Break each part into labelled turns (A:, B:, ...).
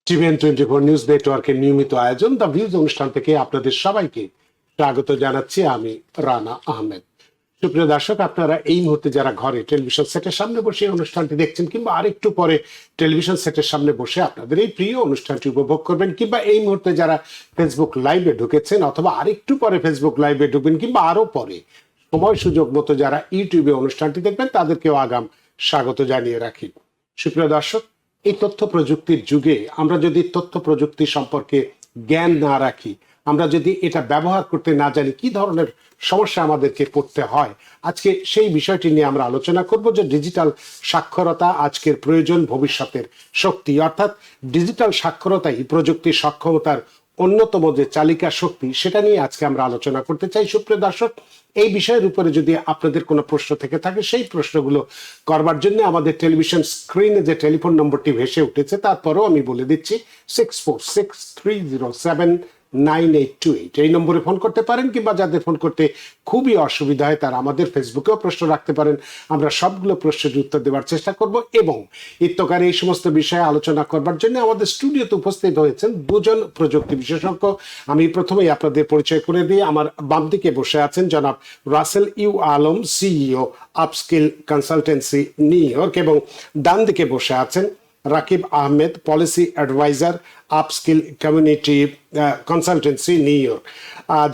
A: TVN24 news নেটওয়ার্কের নিয়মিত আয়োজন দ্য ভিউজ অনুষ্ঠান থেকে আপনাদের সবাইকে স্বাগত জানাচ্ছি। আমি রানা আহমেদ। সুপ্রিয় দর্শক, আপনারা এই মুহূর্তে যারা ঘরে টেলিভিশন সেটের সামনে বসে এই অনুষ্ঠানটি দেখছেন কিংবা আরেকটু পরে টেলিভিশন সেটের সামনে বসে আপনাদের এই প্রিয় অনুষ্ঠানটি উপভোগ করবেন, কিংবা এই মুহূর্তে যারা ফেসবুক লাইভে ঢুকেছেন অথবা আরেকটু পরে ফেসবুক লাইভে ঢুকবেন, কিংবা আরো পরে সময় সুযোগ মতো যারা ইউটিউবে অনুষ্ঠানটি দেখবেন তাদেরকেও আগাম স্বাগত জানিয়ে রাখি। সুপ্রিয় দর্শক, এই তথ্য প্রযুক্তির যুগে আমরা যদি তথ্য প্রযুক্তি সম্পর্কে জ্ঞান না রাখি, আমরা যদি এটা ব্যবহার করতে না জানি, কি ধরনের সমস্যা আমাদেরকে পড়তে হয়, আজকে সেই বিষয়টি নিয়ে আমরা আলোচনা করব যে ডিজিটাল সাক্ষরতা আজকের প্রয়োজন, ভবিষ্যতের শক্তি। অর্থাৎ ডিজিটাল সাক্ষরতাই প্রযুক্তির সক্ষমতার অন্যতম যে চালিকা শক্তি, সেটা নিয়ে আজকে আমরা আলোচনা করতে চাই। সুপ্রিয় দর্শক, এই বিষয়ের উপরে যদি আপনাদের কোনো প্রশ্ন থেকে থাকে, সেই প্রশ্নগুলো করবার জন্য আমাদের টেলিভিশন স্ক্রিনে যে টেলিফোন নম্বরটি ভেসে উঠেছে, তারপরেও আমি বলে দিচ্ছি 6463079828 এই নম্বরে ফোন করতে পারেন, কিংবা যাদের ফোন করতে খুবই অসুবিধা হয় তারা আমাদের ফেসবুকেও প্রশ্ন রাখতে পারেন। আমরা সবগুলো প্রশ্নের উত্তর দেওয়ার চেষ্টা করব। এবং ইত্যকারে এই সমস্ত বিষয়ে আলোচনা করবার জন্য আমাদের স্টুডিওতে উপস্থিত হয়েছেন দুজন প্রযুক্তি বিশেষজ্ঞ। আমি প্রথমেই আপনাদের পরিচয় করে দিই। আমার বাম দিকে বসে আছেন জনাব Rasel U Alam, CEO Upskill consultancy New York, এবং ডান দিকে বসে আছেন Rakib Ahmed, policy advisor, Upskill community consultancy New York.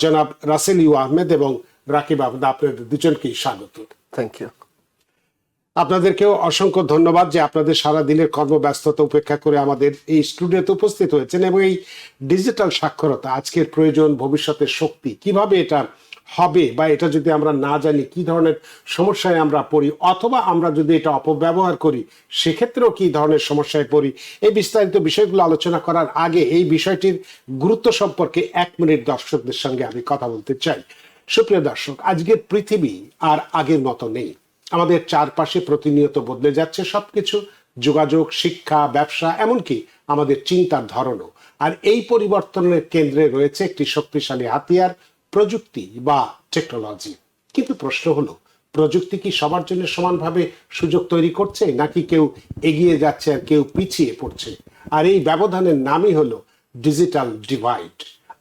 A: জনাব রাসেল ইউ আহমেদ এবং রাকিব আহমেদ, আপনাদের দুজনকেই স্বাগত।
B: Thank you.
A: আপনাদেরকেও অসংখ্য ধন্যবাদ যে আপনাদের সারা দিনের কর্মব্যস্ততা উপেক্ষা করে আমাদের এই স্টুডিওতে উপস্থিত হয়েছেন। এবং এই ডিজিটাল সাক্ষরতা আজকের প্রয়োজন, ভবিষ্যতের শক্তি, কিভাবে এটা হবে বা এটা যদি আমরা না জানি কি ধরনের সমস্যায় আমরা পড়ি, অথবা আমরা যদি এটা অপব্যবহার করি সেক্ষেত্রেও কি ধরনের সমস্যায় পড়ি, এই বিস্তারিত বিষয়গুলো আলোচনা করার আগে এই বিষয়টির গুরুত্ব সম্পর্কে 1 মিনিট দর্শকদের সঙ্গে আমি কথা বলতে চাই। সুপ্রিয় দর্শক, আজকের পৃথিবী আর আগের মতো নেই। আমাদের চারপাশে প্রতিনিয়ত বদলে যাচ্ছে সবকিছু, যোগাযোগ, শিক্ষা, ব্যবসা, এমনকি আমাদের চিন্তার ধরনও। আর এই পরিবর্তনের কেন্দ্রে রয়েছে একটি শক্তিশালী হাতিয়ার, প্রযুক্তি বা টেকনোলজি। কিন্তু প্রশ্ন হলো, প্রযুক্তি কি সবার জন্য সমানভাবে সুযোগ তৈরি করছে, নাকি কেউ এগিয়ে যাচ্ছে আর কেউ পিছিয়ে পড়ছে? আর এই ব্যবধানের নামই হলো ডিজিটাল ডিভাইড।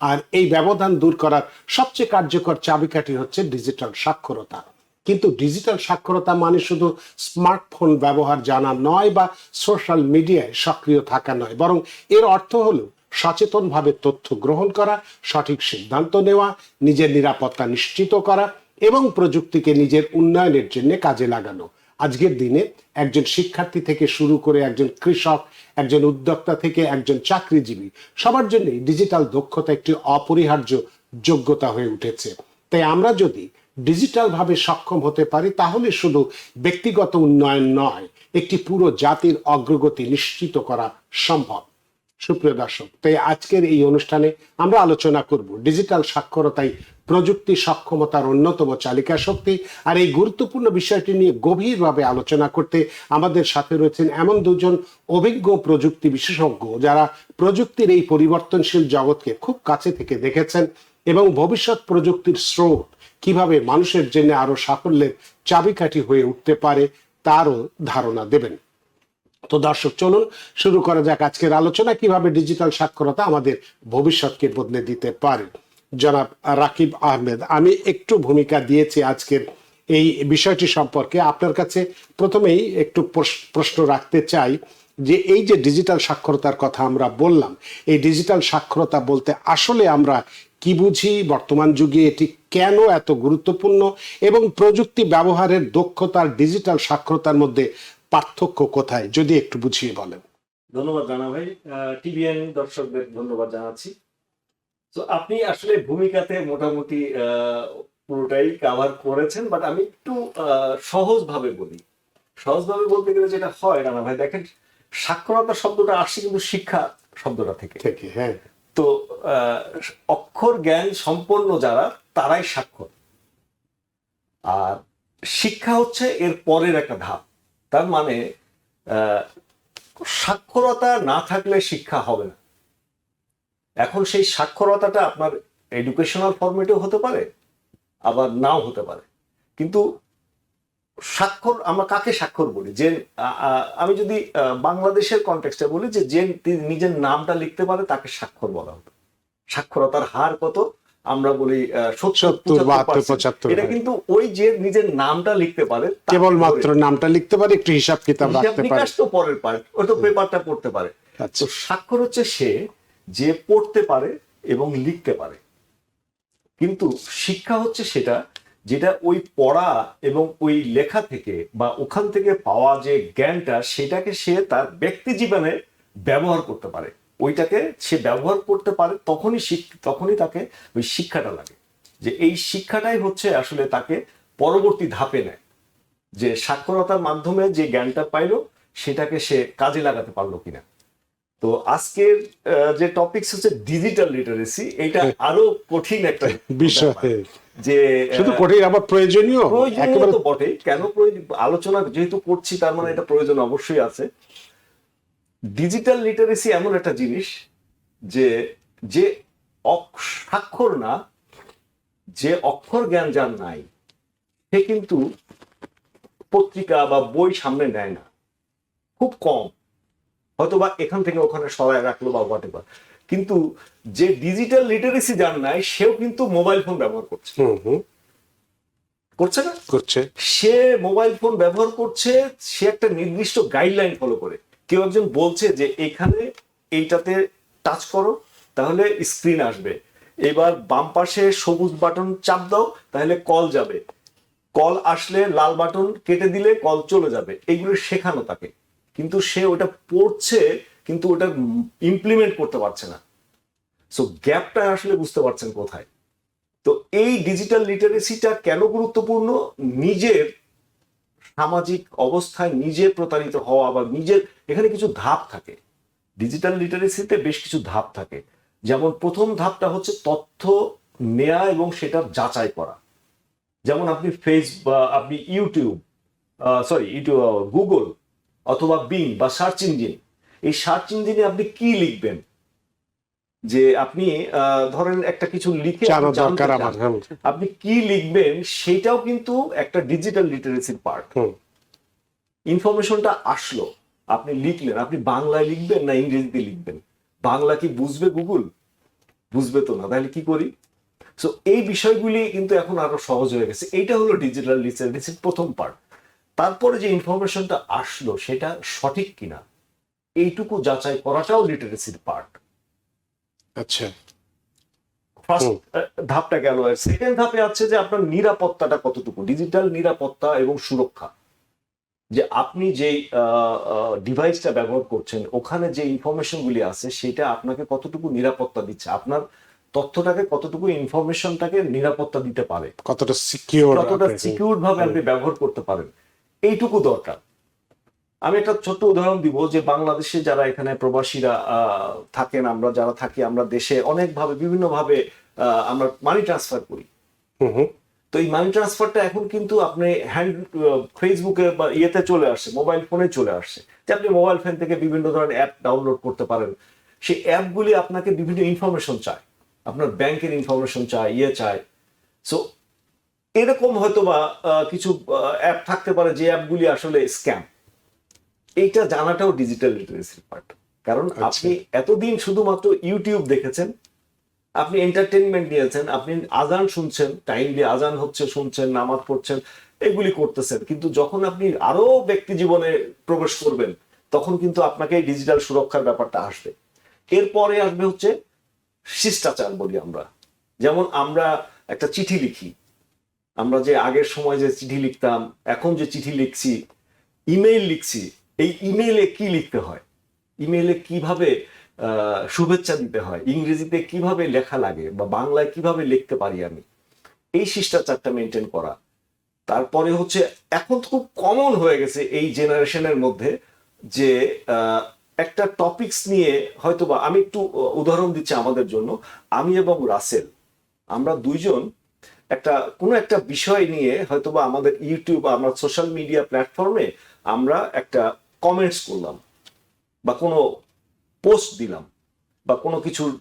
A: আর এই ব্যবধান দূর করার সবচেয়ে কার্যকর চাবিকাঠি হচ্ছে ডিজিটাল সাক্ষরতা। কিন্তু ডিজিটাল সাক্ষরতা মানে শুধু স্মার্টফোন ব্যবহার জানা নয় বা সোশ্যাল মিডিয়ায় সক্রিয় থাকা নয়, বরং এর অর্থ হলো সচেতনভাবে তথ্য গ্রহণ করা, সঠিক সিদ্ধান্ত নেওয়া, নিজের নিরাপত্তা নিশ্চিত করা এবং প্রযুক্তিকে নিজের উন্নয়নের জন্য কাজে লাগানো। আজকের দিনে একজন শিক্ষার্থী থেকে শুরু করে একজন কৃষক, একজন উদ্যোক্তা থেকে একজন চাকরিজীবী, সবার জন্যই ডিজিটাল দক্ষতা একটি অপরিহার্য যোগ্যতা হয়ে উঠেছে। তাই আমরা যদি ডিজিটাল ভাবে সক্ষম হতে পারি, তাহলে শুধু ব্যক্তিগত উন্নয়ন নয়, একটি পুরো জাতির অগ্রগতি নিশ্চিত করা সম্ভব। সুপ্রিয় দর্শক, তাই আজকের এই অনুষ্ঠানে আমরা আলোচনা করব ডিজিটাল সাক্ষরতাই প্রযুক্তি সক্ষমতার অন্যতম চালিকা শক্তি। আর এই গুরুত্বপূর্ণ বিষয়টি নিয়ে গভীরভাবে আলোচনা করতে আমাদের সাথে রয়েছেন এমন দুজন অভিজ্ঞ প্রযুক্তি বিশেষজ্ঞ, যারা প্রযুক্তির এই পরিবর্তনশীল জগৎকে খুব কাছে থেকে দেখেছেন এবং ভবিষ্যৎ প্রযুক্তির স্রোত কিভাবে মানুষের জন্য আরো সাফল্যের চাবিকাঠি হয়ে উঠতে পারে তারও ধারণা দেবেন। তো দর্শক, চলুন শুরু করা যাক আজকের আলোচনা, কিভাবে ডিজিটাল সাক্ষরতা আমাদের ভবিষ্যৎকে বদলে দিতে পারে। জনাব রাকিব আহমেদ, আমি একটু ভূমিকা দিয়েছি আজকের এই বিষয়টি সম্পর্কে। আপনার কাছে প্রথমেই একটু প্রশ্ন রাখতে চাই যে এই যে ডিজিটাল সাক্ষরতার কথা আমরা বললাম, এই ডিজিটাল সাক্ষরতা বলতে আসলে আমরা কি বুঝি, বর্তমান যুগে এটি কেন এত গুরুত্বপূর্ণ, এবং প্রযুক্তি ব্যবহারের দক্ষতার ডিজিটাল সাক্ষরতার মধ্যে পার্থক্য কোথায়, যদি একটু বুঝিয়ে বলেন।
B: ধন্যবাদ রানা ভাই। টিভিএন দর্শকদের ধন্যবাদ জানাচ্ছি। তো আপনি আসলে ভূমিকাতে মোটামুটি পুরোটাই কভার করেছেন, বাট আমি একটু সহজভাবে বলি। সহজভাবে বলতে গেলে যেটা হয় রানা ভাই, দেখেন, সাক্ষরতা শব্দটা আসছে কিন্তু শিক্ষা শব্দটা থেকে।
A: হ্যাঁ।
B: তো অক্ষর জ্ঞান সম্পন্ন যারা, তারাই সাক্ষর। আর শিক্ষা হচ্ছে এর পরের একটা ধাপ। তার মানে সাক্ষরতা না থাকলে শিক্ষা হবে না। এখন সেই সাক্ষরতাটা আপনার এডুকেশনাল ফরম্যাটেও হতে পারে, আবার নাও হতে পারে। কিন্তু স্বাক্ষর আমরা কাকে স্বাক্ষর বলি? যে আমি যদি বাংলাদেশের কনটেক্সটে বলি যে নিজের নামটা লিখতে পারে তাকে স্বাক্ষর বলা হতো। সাক্ষরতার হার কত? আমরা বলি
A: 70, 72, 75।
B: এটা কিন্তু ওই যে নিজের নামটা লিখতে পারে,
A: কেবলমাত্র নামটা লিখতে পারে, একটু হিসাব কিতাব রাখতে পারে,
B: তো পরের পার্ট, ও তো পেপারটা পড়তে পারে। তো স্বাক্ষর হচ্ছে সে যে পড়তে পারে এবং লিখতে পারে। কিন্তু শিক্ষা হচ্ছে সেটা যেটা ওই পড়া এবং ওই লেখা থেকে বা ওখান থেকে পাওয়া যে জ্ঞানটা, সেটাকে সে তার ব্যক্তি জীবনে ব্যবহার করতে পারে। ওইটাকে সে ব্যবহার করতে পারে তখনই তাকে ওই শিক্ষাটা লাগে। যে এই শিক্ষাটাই হচ্ছে আসলে তাকে পরবর্তী ধাপে নেয়, যে সাক্ষরতার মাধ্যমে যে জ্ঞানটা পাইলো সেটাকে সে কাজে লাগাতে পারলো কিনা। তো আজকের যে টপিকস হচ্ছে ডিজিটাল লিটারেসি, এটা আরো কঠিন একটা
A: বিষয়,
B: যে
A: শুধু কঠিন আবার প্রয়োজনীয়
B: তো বটে। কেন আলোচনা যেহেতু করছি, তার মানে এটা প্রয়োজন অবশ্যই আছে। ডিজিটাল লিটারেসি এমন একটা জিনিস যে যে স্বাক্ষর না, যে অক্ষর জ্ঞান যার নাই, সে কিন্তু পত্রিকা বা বই সামনে নেয় না, খুব কম, হয়তোবা এখান থেকে ওখানে সরায় রাখলো বা হোয়াট এভার। কিন্তু যে ডিজিটাল লিটারেসি যার নাই, সেও কিন্তু মোবাইল ফোন ব্যবহার করছে, করছে না?
A: করছে।
B: সে মোবাইল ফোন ব্যবহার করছে, সে একটা নির্দিষ্ট গাইডলাইন ফলো করে। কেউ একজন বলছে যে এখানে এইটাতে টাচ করো, তাহলে স্ক্রিন আসবে, এবার বাম পাশে সবুজ বাটন চাপ দাও, তাহলে কল যাবে, কল আসলে লাল বাটন কেটে দিলে কল চলে যাবে। এগুলো শেখানো তাকে, কিন্তু সে ওটা পড়ছে কিন্তু ওটা ইমপ্লিমেন্ট করতে পারছে না। সো গ্যাপটা আসলে বুঝতে পারছেন কোথায়? তো এই ডিজিটাল লিটারেসিটা কেন গুরুত্বপূর্ণ? নিজের সামাজিক অবস্থায় নিজে প্রতারিত হওয়া বা নিজের, এখানে কিছু ধাপ থাকে। ডিজিটাল লিটারেসিতে বেশ কিছু ধাপ থাকে। যেমন প্রথম ধাপটা হচ্ছে তথ্য নেয়া এবং সেটা যাচাই করা। যেমন আপনি আপনি গুগল অথবা বিং বা সার্চ ইঞ্জিন, এই সার্চ ইঞ্জিনে আপনি কি লিখবেন, যে আপনি ধরেন একটা কিছু লিখে আপনি কি লিখবেন, সেটাও কিন্তু একটা ডিজিটাল লিটারেসির পার্ট। ইনফরমেশনটা আসলো, আপনি লিখলেন, আপনি বাংলায় লিখবেন না ইংরেজিতে লিখবেন? বাংলা কি বুঝবে গুগল? বুঝবে তো না, তাহলে কি করি? সো এই বিষয়গুলি কিন্তু এখন আরো সহজ হয়ে গেছে। এইটা হলো ডিজিটাল লিটারেসির প্রথম পার্ট। তারপরে যে ইনফরমেশনটা আসলো সেটা সঠিক কিনা, এইটুকু যাচাই করাটাও লিটারেসির পার্ট।
A: আচ্ছা,
B: ফার্স্ট ধাপটা গেল। সেকেন্ড ধাপে আছে যে আপনার নিরাপত্তাটা কতটুকু, ডিজিটাল নিরাপত্তা এবং সুরক্ষা। যে আপনি যে ডিভাইসটা ব্যবহার করছেন, ওখানে যে ইনফরমেশন গুলি আছে, সেটা আপনাকে কতটুকু নিরাপত্তা দিচ্ছে, আপনার তথ্যটাকে কতটুকু, ইনফরমেশনটাকে নিরাপত্তা দিতে পারে,
A: কতটা
B: সিকিউর ভাবে আপনি ব্যবহার করতে পারেন, এইটুকু দরকার। আমি একটা ছোট্ট উদাহরণ দিব, যে বাংলাদেশে যারা এখানে প্রবাসীরা থাকেন, আমরা যারা থাকি, আমরা দেশে অনেকভাবে বিভিন্নভাবে আমরা মানি ট্রান্সফার করি। তো এই মানি ট্রান্সফারটা এখন কিন্তু আপনি ফেসবুকে বা ইয়েতে চলে আসছে, মোবাইল ফোনে চলে আসছে, যে আপনি মোবাইল ফোন থেকে বিভিন্ন ধরনের অ্যাপ ডাউনলোড করতে পারেন। সেই অ্যাপগুলি আপনাকে বিভিন্ন ইনফরমেশন চায়, আপনার ব্যাংকের ইনফরমেশন চায়, চায়। সো এরকম হয়তো বা কিছু অ্যাপ থাকতে পারে যে অ্যাপগুলি আসলে স্ক্যাম। এইটা জানাটাও ডিজিটাল লিটারেসির পার্ট। কারণ আপনি এতদিন শুধুমাত্র ইউটিউব দেখেছেন, আপনি এন্টারটেনমেন্ট নিয়েছেন, আপনি আজান শুনছেন, টাইমলি আজান হচ্ছে শুনছেন, নামাজ পড়ছেন, এগুলি করতেছেন। কিন্তু যখন আপনি আরো ব্যক্তি জীবনে প্রবেশ করবেন, তখন কিন্তু আপনাকে এই ডিজিটাল সুরক্ষার ব্যাপারটা আসবে। এরপরে আসবে হচ্ছে শিষ্টাচার বলি আমরা। যেমন আমরা একটা চিঠি লিখি, আমরা যে আগের সময় যে চিঠি লিখতাম, এখন যে চিঠি লিখছি, ইমেইল লিখছি, এই ইমেইলে কি লিখতে হয়, ইমেইলে কিভাবে শুভেচ্ছা দিতে হয়, ইংরেজিতে কিভাবে লেখা লাগে, বা বাংলায় কিভাবে লিখতে পারি আমি, এই শিষ্টাচারটা মেনটেন করা। তারপরে হচ্ছে এখন খুব কমন হয়ে গেছে এই জেনারেশনের মধ্যে, যে একটা টপিকস নিয়ে, হয়তোবা আমি একটু উদাহরণ দিচ্ছি আমাদের জন্য। আমি এবং রাসেল, আমরা দুইজন কোনো একটা বিষয় নিয়ে হয়তোবা আমাদের ইউটিউব, আমরা সোশ্যাল মিডিয়া প্ল্যাটফর্মে আমরা একটা কমেন্টস করলাম, বা কোনো পোস্ট দিলাম, বা কোনো কিছুর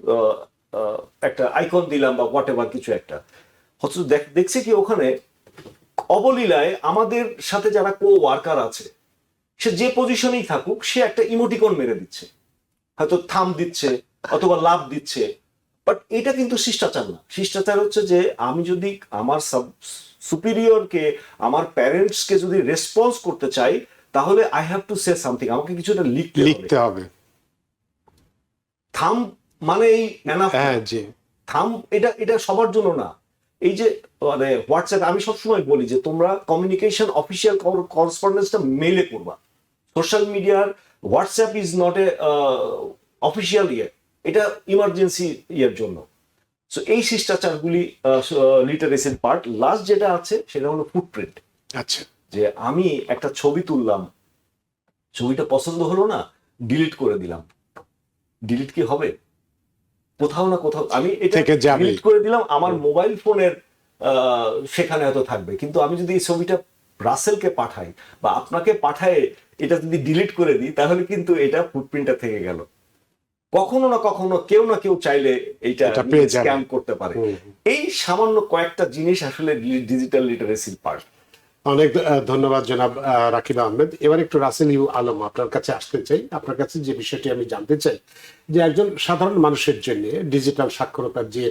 B: একটা আইকন দিলাম, বা হোয়াট এভার কিছু একটা। অথচ দেখছি কি ওখানে অবলীলায় আমাদের সাথে যারা কো ওয়ার্কার আছে, সে যে পজিশনেই থাকুক, সে একটা ইমোটিকন মেরে দিচ্ছে, হয়তো থাম দিচ্ছে অথবা লাভ দিচ্ছে। বাট এটা কিন্তু শিষ্টাচার না। শিষ্টাচার হচ্ছে যে আমি যদি আমার সুপিরিয়রকে, আমার প্যারেন্টসকে যদি রেসপন্স করতে চাই, তাহলে I have to say something, আমাকে কিছুটা লিখতে
A: লিখতে হবে।
B: থাম মানে এই এনাফ।
A: হ্যাঁ জি।
B: থাম এটা এটা সবার জন্য না। এই যে মানে হোয়াটসঅ্যাপ, আমি সবসময় বলি যে তোমরা কমিউনিকেশন অফিসিয়াল করসপন্ডেন্সটা মেইলে করবা। সোশ্যাল মিডিয়ার WhatsApp is not a official ইয়ে, এটা ইমার্জেন্সি ইয়ের জন্য। সো এই শিষ্টাচারগুলি লিটারেসির পার্ট। লাস্ট যেটা আছে সেটা হলো ফুটপ্রিন্ট।
A: আচ্ছা।
B: যে আমি একটা ছবি তুললাম, ছবিটা পছন্দ হলো না, ডিলিট করে দিলাম। ডিলিট কি হবে? কোথাও না কোথাও আমি এটা ডিলিট করে দিলাম, আমার মোবাইল ফোনের সেখানে হয়তো থাকবে। কিন্তু আমি যদি এই ছবিটা রাসেলকে পাঠাই বা আপনাকে পাঠায় এটা যদি ডিলিট করে দিই, তাহলে কিন্তু এটা ফুটপ্রিন্টটা থেকে গেল। কখনো না কখনো কেউ না কেউ চাইলে এইটা স্ক্যাম করতে পারে। এই সামান্য কয়েকটা জিনিস আসলে ডিজিটাল লিটারেসির পার্ট।
A: অনেক ধন্যবাদ জনাব রাকিব আহমেদ। এবার একটু রাসেল ইউ আলম আপনার কাছে আসতে চাই। আপনার কাছে যে বিষয়টি আমি জানতে চাই যে একজন সাধারণ মানুষের জন্য ডিজিটাল সাক্ষরতার যে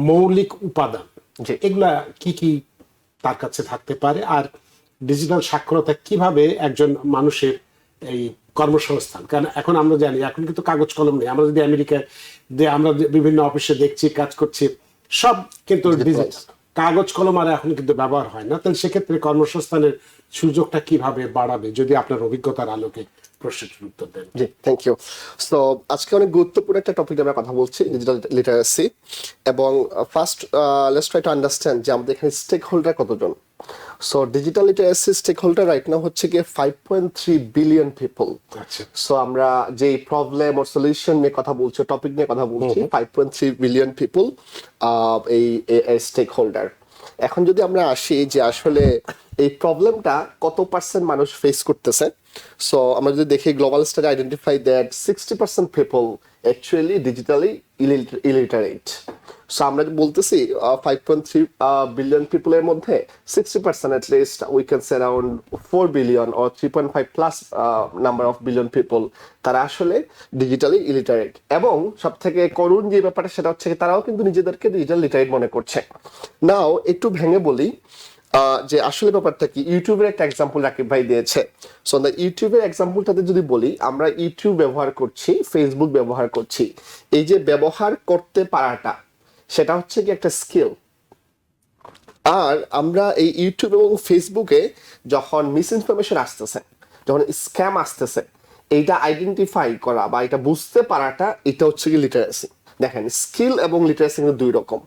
A: মৌলিক উপাদান, এগুলা কি কি তার কাছে থাকতে পারে, আর ডিজিটাল সাক্ষরতা কিভাবে একজন মানুষের এই কর্মসংস্থান, কারণ এখন আমরা জানি এখন কিন্তু কাগজ কলম নেই। আমরা যদি আমেরিকায় যে আমরা বিভিন্ন অফিসে দেখছি কাজ করছি, সব কিন্তু ডিজিটাল, কাগজ কলম আর এখন কিন্তু ব্যবহার হয় না। তাহলে সেক্ষেত্রে কর্মসংস্থানের সুযোগটা কিভাবে বাড়াবে, যদি আপনার অভিজ্ঞতার আলোকে প্রশ্নের উত্তর দেন।
C: জি, থ্যাংক ইউ। সো আজকে অনেক গুরুত্বপূর্ণ একটা টপিক আমরা কথা বলছি, ডিজিটাল লিটারেসি। এবং first let's try to understand যে আমাদের এখানে স্টেক হোল্ডার কতজন। So digital literacy stakeholder right now হচ্ছে গিয়ে 5.3 বিলিয়ন পিপল। সো আমরা যে প্রবলেম ও সলিউশন নিয়ে কথা বলছি, টপিক নিয়ে কথা বলছি, 5.3 বিলিয়ন পিপল এই স্টেক হোল্ডার। এখন যদি আমরা আসি যে আসলে এই প্রবলেমটা কত পার্সেন্ট মানুষ ফেস করতেছে, সো আমরা যদি দেখি global study identify that 60% people actually digitally illiterate. So আমরা বলতেছি 5.3 বিলিয়ন পিপলের মধ্যে 60% at least we can say around 4 billion or 3.5 plus number of billion people তারা আসলে ডিজিটালি ইলিটারেট। এবং সব থেকে করুণ যে ব্যাপারটা সেটা হচ্ছে তারাও কিন্তু নিজেদেরকে ডিজিটাল লিটারেট মনে করছে। নাও একটু ভেঙে বলি যে আসলে ব্যাপারটা কি। ইউটিউবের একটা এক্সাম্পল রাকিব ভাই দিয়েছে। সো ইউটিউবের এক্সাম্পলটাতে যদি বলি, আমরা ইউটিউব ব্যবহার করছি, ফেসবুক ব্যবহার করছি, এই যে ব্যবহার করতে পারাটা সেটা হচ্ছে কি একটা স্কিল। আর আমরা এই ইউটিউব এবং ফেসবুকে যখন মিস ইনফরমেশন আসতেছে, যখন স্ক্যাম আসতেছে, এইটা আইডেন্টিফাই করা বা এটা বুঝতে পারাটা, এটা হচ্ছে কি লিটারেসি। দেখেন, স্কিল এবং লিটারেসি কিন্তু দুই রকম।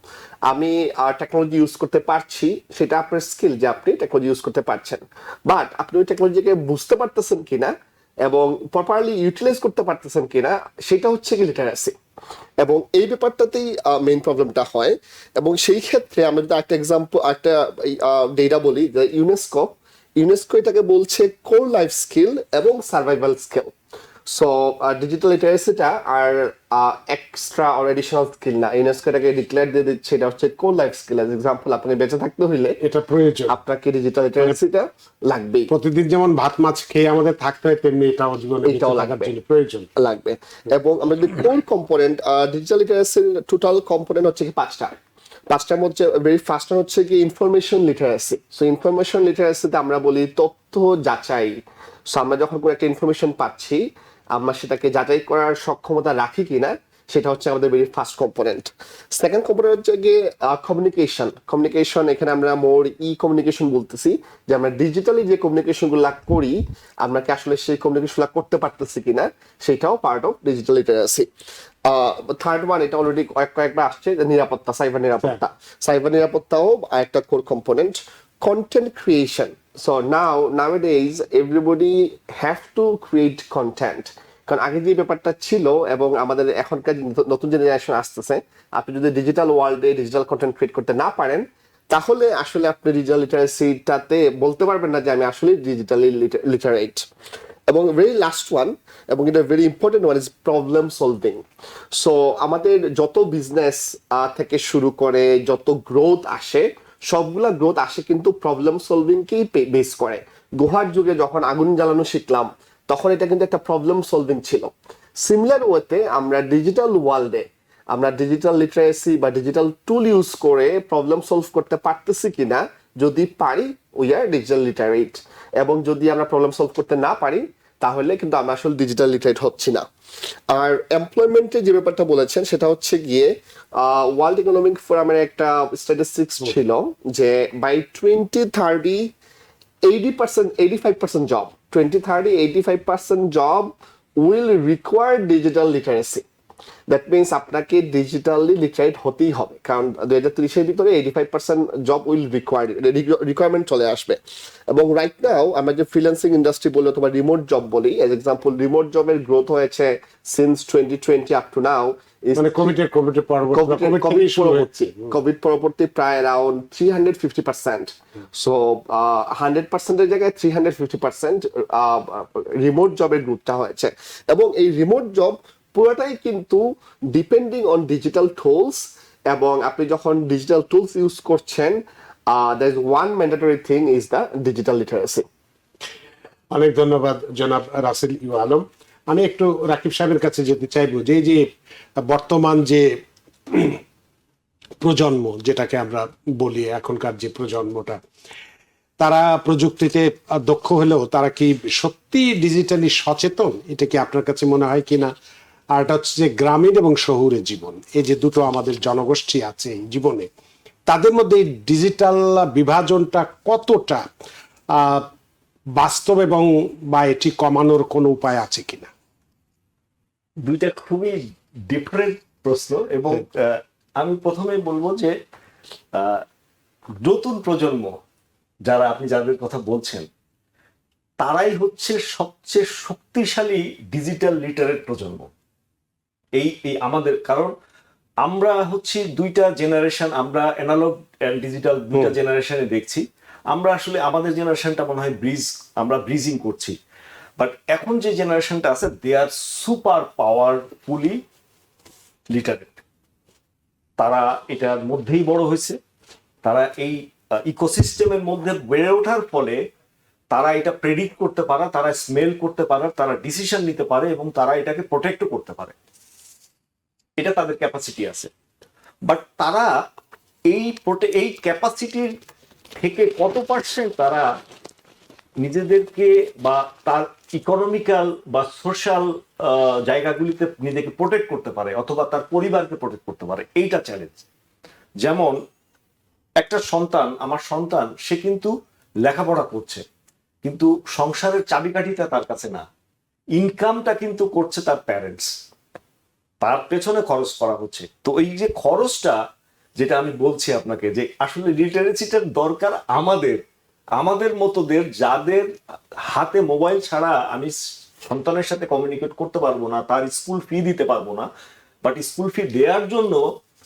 C: আমি টেকনোলজি ইউজ করতে পারছি, সেটা আপনার স্কিল যে আপনি টেকনোলজি ইউজ করতে পারছেন। বাট আপনি ওই টেকনোলজিকে বুঝতে পারতেছেন কিনা এবং প্রপারলি ইউটিলাইজ করতে পারতেছেন কিনা, সেটা হচ্ছে কি লিটারেসি। এবং এই ব্যাপারটাতেই মেইন প্রবলেমটা হয়। এবং সেই ক্ষেত্রে আমরা যদি একটা এক্সাম্পল, একটা ডেটা বলি, ইউনেস্কো এটাকে বলছে কোর লাইফ স্কিল এবং সার্ভাইভাল স্কিল। সো ডিজিটাল লিটারেসিটা আর এক্সট্রা অর এডিশনাল স্কিল না, ইউনেস্কো এটাকে ডিক্লেয়ার দিয়ে দিচ্ছে এটা হচ্ছে core life skill. As example, আপনাকে বেঁচে থাকতে হইলে
A: এটা প্রয়োজন,
C: আপনাকে ডিজিটাল লিটারেসিটা লাগবেই।
A: প্রতিদিন যেমন ভাত মাছ খেয়ে আমাদের থাকতে হয়, তেমনি এটাও জীবনে প্রয়োজন
C: লাগবে। এবং আমরা যদি কোর কম্পোনেন্ট, ডিজিটাল লিটারেসির টোটাল কম্পোনেন্ট হচ্ছে কি পাঁচটার মধ্যে ভেরি ফার্স্ট হচ্ছে কি ইনফরমেশন লিটারেসি। সো ইনফরমেশন লিটারেসিতে আমরা বলি তথ্য যাচাই। সো আমরা যখন কোনো একটা ইনফরমেশন পাচ্ছি, আমরা সেটাকে যাচাই করার সক্ষমতা রাখি কিনা, সেটা হচ্ছে আমাদের very first component. Second component হচ্ছে গিয়ে কমিউনিকেশন। এখানে আমরা মোর কমিউনিকেশন বলতেছি, যে আমরা ডিজিটালি যে কমিউনিকেশনগুলো করি, আমরা কি আসলে সেই কমিউনিকেশনগুলো করতে পারতেছি কিনা, সেটাও part of digital literacy. Third one, এটা অলরেডি কয়েকবার আসছে, নিরাপত্তা, সাইবার নিরাপত্তাও একটা core component. Content creation. So nowadays everybody have to create content, কারণ আগে যে ব্যাপারটা ছিল এবং আমাদের এখনকার নতুন জেনারেশন আসতেছে, আপনি যদি ডিজিটাল ওয়ার্ল্ডে ডিজিটাল কন্টেন্ট ক্রিয়েট করতে না পারেন, তাহলে আসলে আপনি ডিজিটাল লিটারেসিটাতে বলতে পারবেন না যে আমি আসলে ডিজিটালি লিটারেট। এবং ভেরি লাস্ট ওয়ান, এবং এটা very important one, is problem solving. So আমাদের যত বিজনেস থেকে শুরু করে যত গ্রোথ আসে, সবগুলা গ্রোথ আসে কিন্তু প্রবলেম সলভিংকেই বেস করে। গুহার যুগে যখন আগুন জ্বালানো শিখলাম তখন এটা কিন্তু একটা প্রবলেম সলভিং ছিল। সিমিলার ওয়েতে আমরা ডিজিটাল ওয়ার্ল্ডে আমরা ডিজিটাল লিটারেসি বা ডিজিটাল টুল ইউজ করে প্রবলেম সলভ করতে পারতেছি কিনা, যদি পারি উই আর ডিজিটাল লিটারেট, এবং যদি আমরা প্রবলেম সলভ করতে না পারি তাহলে কিন্তু আমরা আসলে ডিজিটাল লিটারেট হচ্ছি না। আর এমপ্লয়মেন্টের যে ব্যাপারটা বলেছেন সেটা হচ্ছে গিয়ে ওয়ার্ল্ড ইকোনমিক ফোরামের একটা স্ট্যাটিস্টিক্স ছিল যে by 2030 80%, 85% job, 2030 85% job will require digital literacy. That means আপনাকে ডিজিটালি লিটারেট হতেই হবে, কারণ 2030-এর ভিতরে 85% জব উইল রিকোয়ারমেন্ট চলে আসবে। এবং রাইট নাও আমরা যে ফ্রিল্যান্সিং ইন্ডাস্ট্রি বলি অথবা রিমোট জব বলি, এজ এক্সাম্পল রিমোট জবের গ্রোথ হয়েছে সিন্স 2020 আপ টু নাও,
A: মানে
C: কোভিড পরবর্তী প্রায় অ্যারাউন্ড 350%। সো 100%-এর জায়গায় 350% রিমোট জবের গ্রোথটা হয়েছে। এবং এই রিমোট জব পুরোটাই কিন্তু ডিপেন্ডিং অন ডিজিটাল টুলস, এবং আপনি যখন ডিজিটাল টুলস ইউজ করছেন there is one mandatory thing is the digital literacy.
A: অনেক ধন্যবাদ জনাব রাসেল ইউ আলম। আমি একটু রাকিব সাহেবের কাছে যেতে চাইবো যে যে বর্তমান যে প্রজন্ম যেটাকে আমরা বলি, এখনকার যে প্রজন্মটা, তারা প্রযুক্তিতে দক্ষ হলেও তারা কি সত্যি ডিজিটালি সচেতন, এটা কি আপনার কাছে মনে হয় কিনা? আর এটা হচ্ছে যে গ্রামীণ এবং শহুরে জীবন, এই যে দুটো আমাদের জনগোষ্ঠী আছে এই জীবনে, তাদের মধ্যে এই ডিজিটাল বিভাজনটা কতটা বাস্তব, এবং বা এটি কমানোর কোনো উপায় আছে কিনা?
B: দুইটা খুবই ডিফারেন্ট প্রশ্ন, এবং আমি প্রথমে বলবো যে নতুন প্রজন্ম যারা আপনি যাদের কথা বলছেন তারাই হচ্ছে সবচেয়ে শক্তিশালী ডিজিটাল লিটারেট প্রজন্ম। এই আমাদের, কারণ আমরা হচ্ছে দুইটা জেনারেশন, আমরা অ্যানালগ এন্ড ডিজিটাল দুইটা জেনারেশনে দেখছি। আমরা আসলে আমাদের জেনারেশনটা মনে হয় আমরা ব্রিজিং করছি, বাট এখন যে জেনারেশনটা আছে দে আর সুপার পাওয়ারফুলি লিটারেট। তারা এটার মধ্যেই বড় হয়েছে, তারা এই ইকোসিস্টেমের মধ্যে বেড়ে ওঠার ফলে তারা এটা প্রেডিক্ট করতে পারে, তারা স্মেল করতে পারে, তারা ডিসিশন নিতে পারে, এবং তারা এটাকে প্রোটেক্টও করতে পারে। এটা তাদের ক্যাপাসিটি আছে। বাট তারা এই ক্যাপাসিটির থেকে কত পার্সেন্ট তারা নিজেদেরকে বা তার ইকোনমিক্যাল বা সোশ্যাল জায়গাগুলিতে নিজেকে প্রোটেক্ট করতে পারে, অথবা তার পরিবারকে প্রোটেক্ট করতে পারে, এইটা চ্যালেঞ্জ। যেমন একটা সন্তান, আমার সন্তান, সে কিন্তু লেখাপড়া করছে, কিন্তু সংসারের চাবিকাঠিটা তার কাছে না, ইনকামটা কিন্তু করছে তার প্যারেন্টস, তার পেছনে খরচ করা হচ্ছে। তো এই যে খরচটা, যেটা আমি বলছি আপনাকে যে আসলে লিটারেসিটার দরকার আমাদের মতোদের, যাদের হাতে মোবাইল ছাড়া আমি সন্তানের সাথে কমিউনিকেট করতে পারবো না, তার স্কুল ফি দিতে পারবো না, বাট স্কুল ফি দেওয়ার জন্য,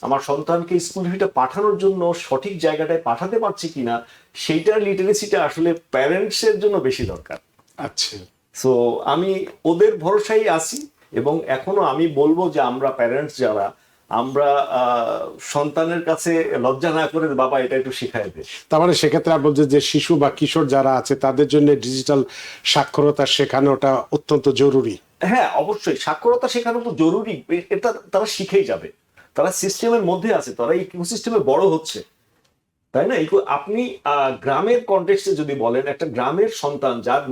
B: আমার সন্তানকে স্কুল ফিটা পাঠানোর জন্য সঠিক জায়গাটায় পাঠাতে পারছি কিনা, সেইটার লিটারেসিটা আসলে প্যারেন্টসের জন্য বেশি দরকার।
A: আচ্ছা,
B: সো আমি ওদের ভরসায় আছি, এবং এখনো আমি বলবো যে আমরা প্যারেন্টস যারা, আমরা সন্তানের কাছে লজ্জা না করে বাবা এটা একটু শিখাই দে।
A: তার মানে সেক্ষেত্রে আর বলছে যে শিশু বা কিশোর যারা আছে তাদের জন্য ডিজিটাল সাক্ষরতা শেখানোটা অত্যন্ত জরুরি।
B: হ্যাঁ, অবশ্যই সাক্ষরতা শেখানো তো জরুরি, এটা তারা শিখেই যাবে, তারা সিস্টেমের মধ্যে আছে, তারা ইকোসিস্টেমে বড় হচ্ছে, তাই না? আপনি গ্রামের কনটেক্সটে যদি বলেন, একটা গ্রামের সন্তান যার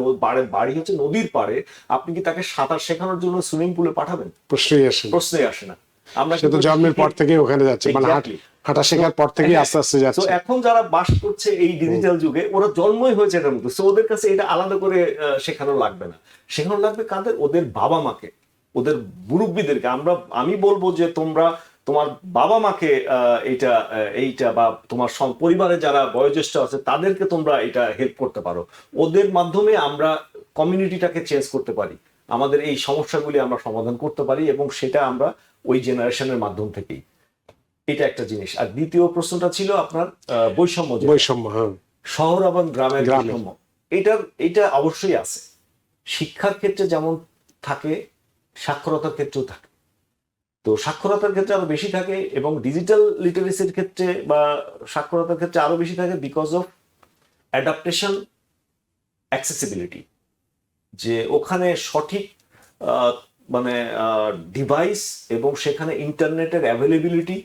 B: বাড়ি হচ্ছে নদীর পাড়ে, আপনি কি তাকে সাঁতার শেখানোর জন্য সুইমিং পুলে পাঠাবেন? প্রশ্নই আসে না। আমরা
A: সে তো জন্মের পর থেকে ওখানে যাচ্ছে, মানে হাঁটা শেখার পর থেকে আস্তে আস্তে যাচ্ছে।
B: তো এখন যারা বাস করছে এই ডিজিটাল যুগে, ওরা জন্মই হয়েছে এটার মধ্যে, সো ওদের কাছে এটা আলাদা করে শেখানো লাগবে না। শেখানো লাগবে কাদের? ওদের বাবা মাকে, ওদের মুরব্বীদেরকে। আমি বলবো যে তোমার বাবা মাকে এইটা বা তোমার পরিবারে যারা বয়োজ্যেষ্ঠ আছে তাদেরকে তোমরা এটা হেল্প করতে পারো। ওদের মাধ্যমে আমরা কমিউনিটিটাকে চেঞ্জ করতে পারি, আমাদের এই সমস্যাগুলি আমরা সমাধান করতে পারি, এবং সেটা আমরা ওই জেনারেশনের মাধ্যম থেকেই। এটা একটা জিনিস। আর দ্বিতীয় প্রশ্নটা ছিল আপনার বৈষম্য।
A: হ্যাঁ,
B: শহর এবং গ্রামের বৈষম্য, এটা অবশ্যই আছে। শিক্ষার ক্ষেত্রে যেমন থাকে, সাক্ষরতার ক্ষেত্রেও থাকে। তো সাক্ষরতার ক্ষেত্রে আরো বেশি থাকে, এবং ডিজিটাল লিটারেসির ক্ষেত্রে বা সাক্ষরতার ক্ষেত্রে আরো বেশি থাকে বিকজ অফ অ্যাডাপ্টেশন, অ্যাক্সেসিবিলিটি, যে ওখানে সঠিক মানে ডিভাইস এবং সেখানে ইন্টারনেটের অ্যাভেলেবিলিটি,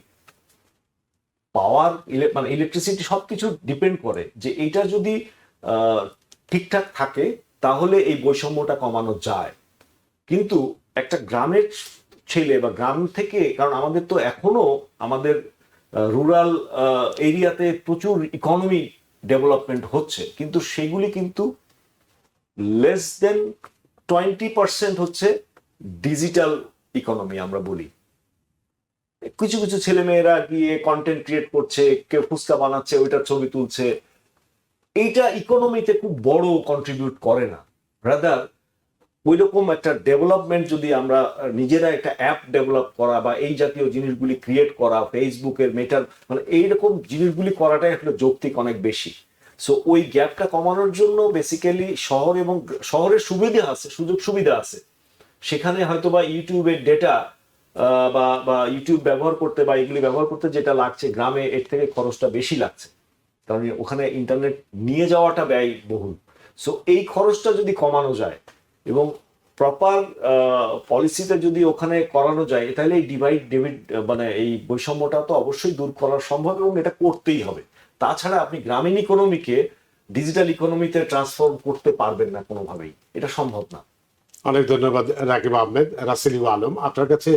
B: পাওয়ার, মানে ইলেকট্রিসিটি সবকিছু ডিপেন্ড করে যে এইটা যদি ঠিকঠাক থাকে তাহলে এই বৈষম্যটা কমানো যায়। কিন্তু একটা গ্রামের ছেলে বা গ্রাম থেকে, কারণ আমাদের তো এখনো আমাদের রুরাল এরিয়াতে প্রচুর ইকোনমি ডেভেলপমেন্ট হচ্ছে, কিন্তু সেগুলি কিন্তু লেস দেন 20% হচ্ছে ডিজিটাল ইকোনমি আমরা বলি। কিছু কিছু ছেলে মেয়েরা গিয়ে কন্টেন্ট ক্রিয়েট করছে, কেউ ফুচকা বানাচ্ছে, ওইটার ছবি তুলছে, এইটা ইকোনমিতে খুব বড় কন্ট্রিবিউট করে না। রাদার ওই রকম একটা ডেভেলপমেন্ট যদি আমরা নিজেরা একটা অ্যাপ ডেভেলপ করা বা এই জাতীয় জিনিসগুলি ক্রিয়েট করা, ফেসবুকের মেটার, মানে এইরকম জিনিসগুলি করাটাই আসলে যৌক্তিক অনেক বেশি। সো ওই গ্যাপটা কমানোর জন্য বেসিক্যালি শহর এবং শহরের সুবিধা আছে, সুযোগ সুবিধা আছে, সেখানে হয়তো বা ইউটিউবের ডেটা বা ইউটিউব ব্যবহার করতে বা এগুলি ব্যবহার করতে যেটা লাগছে, গ্রামে এর থেকে খরচটা বেশি লাগছে, কারণ ওখানে ইন্টারনেট নিয়ে যাওয়াটা ব্যয়বহুল। সো এই খরচটা যদি কমানো যায় এবং প্রপার পলিসিতে যদি ওখানে করানো যায়, তাহলে এই মানে এই বৈষম্যটা তো অবশ্যই দূর করা সম্ভব, এবং এটা করতেই হবে। তাছাড়া আপনি গ্রামীণ ইকোনমিকে ডিজিটাল ইকোনমিতে ট্রান্সফর্ম করতে পারবেন না কোনোভাবেই, এটা সম্ভব না।
A: অনেক ধন্যবাদ রাকিব আহমেদ। রাসেল আলম, আপনার কাছে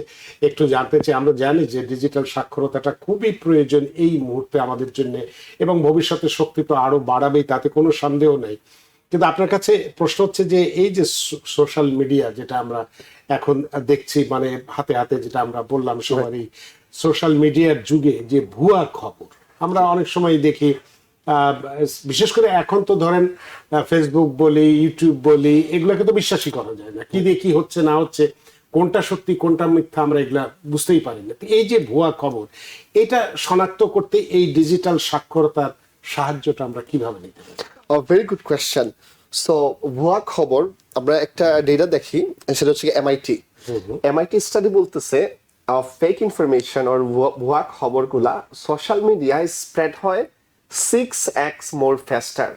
A: একটু জানতে চাই, আমরা জানি যে ডিজিটাল সাক্ষরতাটা খুবই প্রয়োজন এই মুহূর্তে আমাদের জন্য, এবং ভবিষ্যতে শক্তি তো আরো বাড়াবেই, তাতে কোনো সন্দেহ নেই। কিন্তু আপনার কাছে প্রশ্ন হচ্ছে যে এই যে সোশ্যাল মিডিয়া যেটা আমরা এখন দেখছি, মানে হাতে হাতে যেটা আমরা বললাম সবার, এই সোশ্যাল মিডিয়ার যুগে যে ভুয়া খবর আমরা অনেক সময় দেখি, বিশেষ করে এখন তো ধরেন ফেসবুক বলি, ইউটিউব বলি, এগুলোকে তো বিশ্বাসই করা যায় না, কি দিয়ে কি হচ্ছে না হচ্ছে, কোনটা সত্যি কোনটা মিথ্যা আমরা এগুলা বুঝতেই পারি না। এই যে ভুয়া খবর, এটা শনাক্ত করতে এই ডিজিটাল সাক্ষরতার সাহায্যটা আমরা কিভাবে নিতে পারি?
C: Very good question. সো ভুয়া খবর আমরা একটা ডেটা দেখি, সেটা হচ্ছে এমআইটি স্টাডি বলতেছে ফেক ইনফরমেশন আর ভুয়া খবরগুলা সোশ্যাল মিডিয়ায় স্প্রেড হয় 6x মোর ফাস্টার।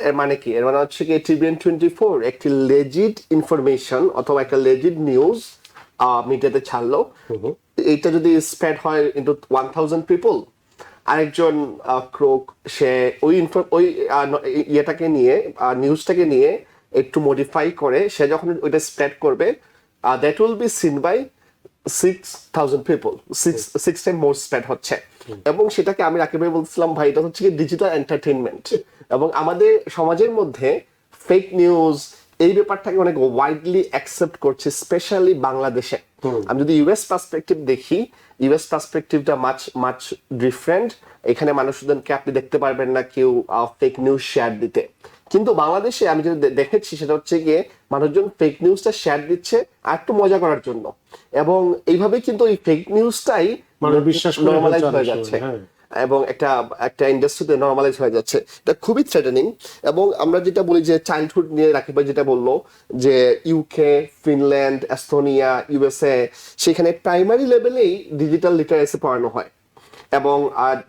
C: এর মানে কি? এর মানে হচ্ছে কি TVN24 একটি লেজিড ইনফরমেশন অথবা একটা লেজিড নিউজ মিডিয়াতে ছাড়লো, এইটা যদি স্প্রেড হয় ইন্টু 1000 পিপল, আরেকজন ক্রোক সে ওই ইয়েটাকে নিয়ে, নিউজটাকে নিয়ে একটু মডিফাই করে সে যখন ওইটা স্প্রেড করবে, that will be seen by 6000 people, 6 time more spread হচ্ছে। এবং সেটাকে আমি রাকিব ভাই বলছিলাম, ভাই এটা হচ্ছে কি ডিজিটাল এন্টারটেইনমেন্ট। এবং আমাদের সমাজের মধ্যে ফেক নিউজ এই ব্যাপারটাকে অনেক ওয়াইডলি অ্যাকসেপ্ট করছে, স্পেশালি বাংলাদেশে। আমি যদি ইউএস পার্সপেক্টিভ দেখি, ইউএস পার্সপেক্টিভটা মাচ ডিফারেন্ট। এখানে মানুষজনকে আপনি দেখতে পারবেন না কেউ ফেক নিউজ শেয়ার দিতে, কিন্তু বাংলাদেশে আমি যেটা দেখেছি সেটা হচ্ছে গিয়ে মানুষজন ফেক নিউজটা শেয়ার দিচ্ছে আর একটু মজা করার জন্য, এবং এইভাবে কিন্তু এই ফেক নিউজটাই নরমালাইজ হয়ে যাচ্ছে এবং একটা ইন্ডাস্ট্রিতে নরমালাইজ হয়ে যাচ্ছে। এটা খুবই থ্রেটেনিং। এবং আমরা যেটা বলি যে চাইল্ডহুড নিয়ে রাকিব ভাই যেটা বললো যে ইউকে, ফিনল্যান্ড, এস্তোনিয়া, ইউএসএ, সেখানে প্রাইমারি লেভেলেই ডিজিটাল লিটারেসি পড়ানো হয়, এবং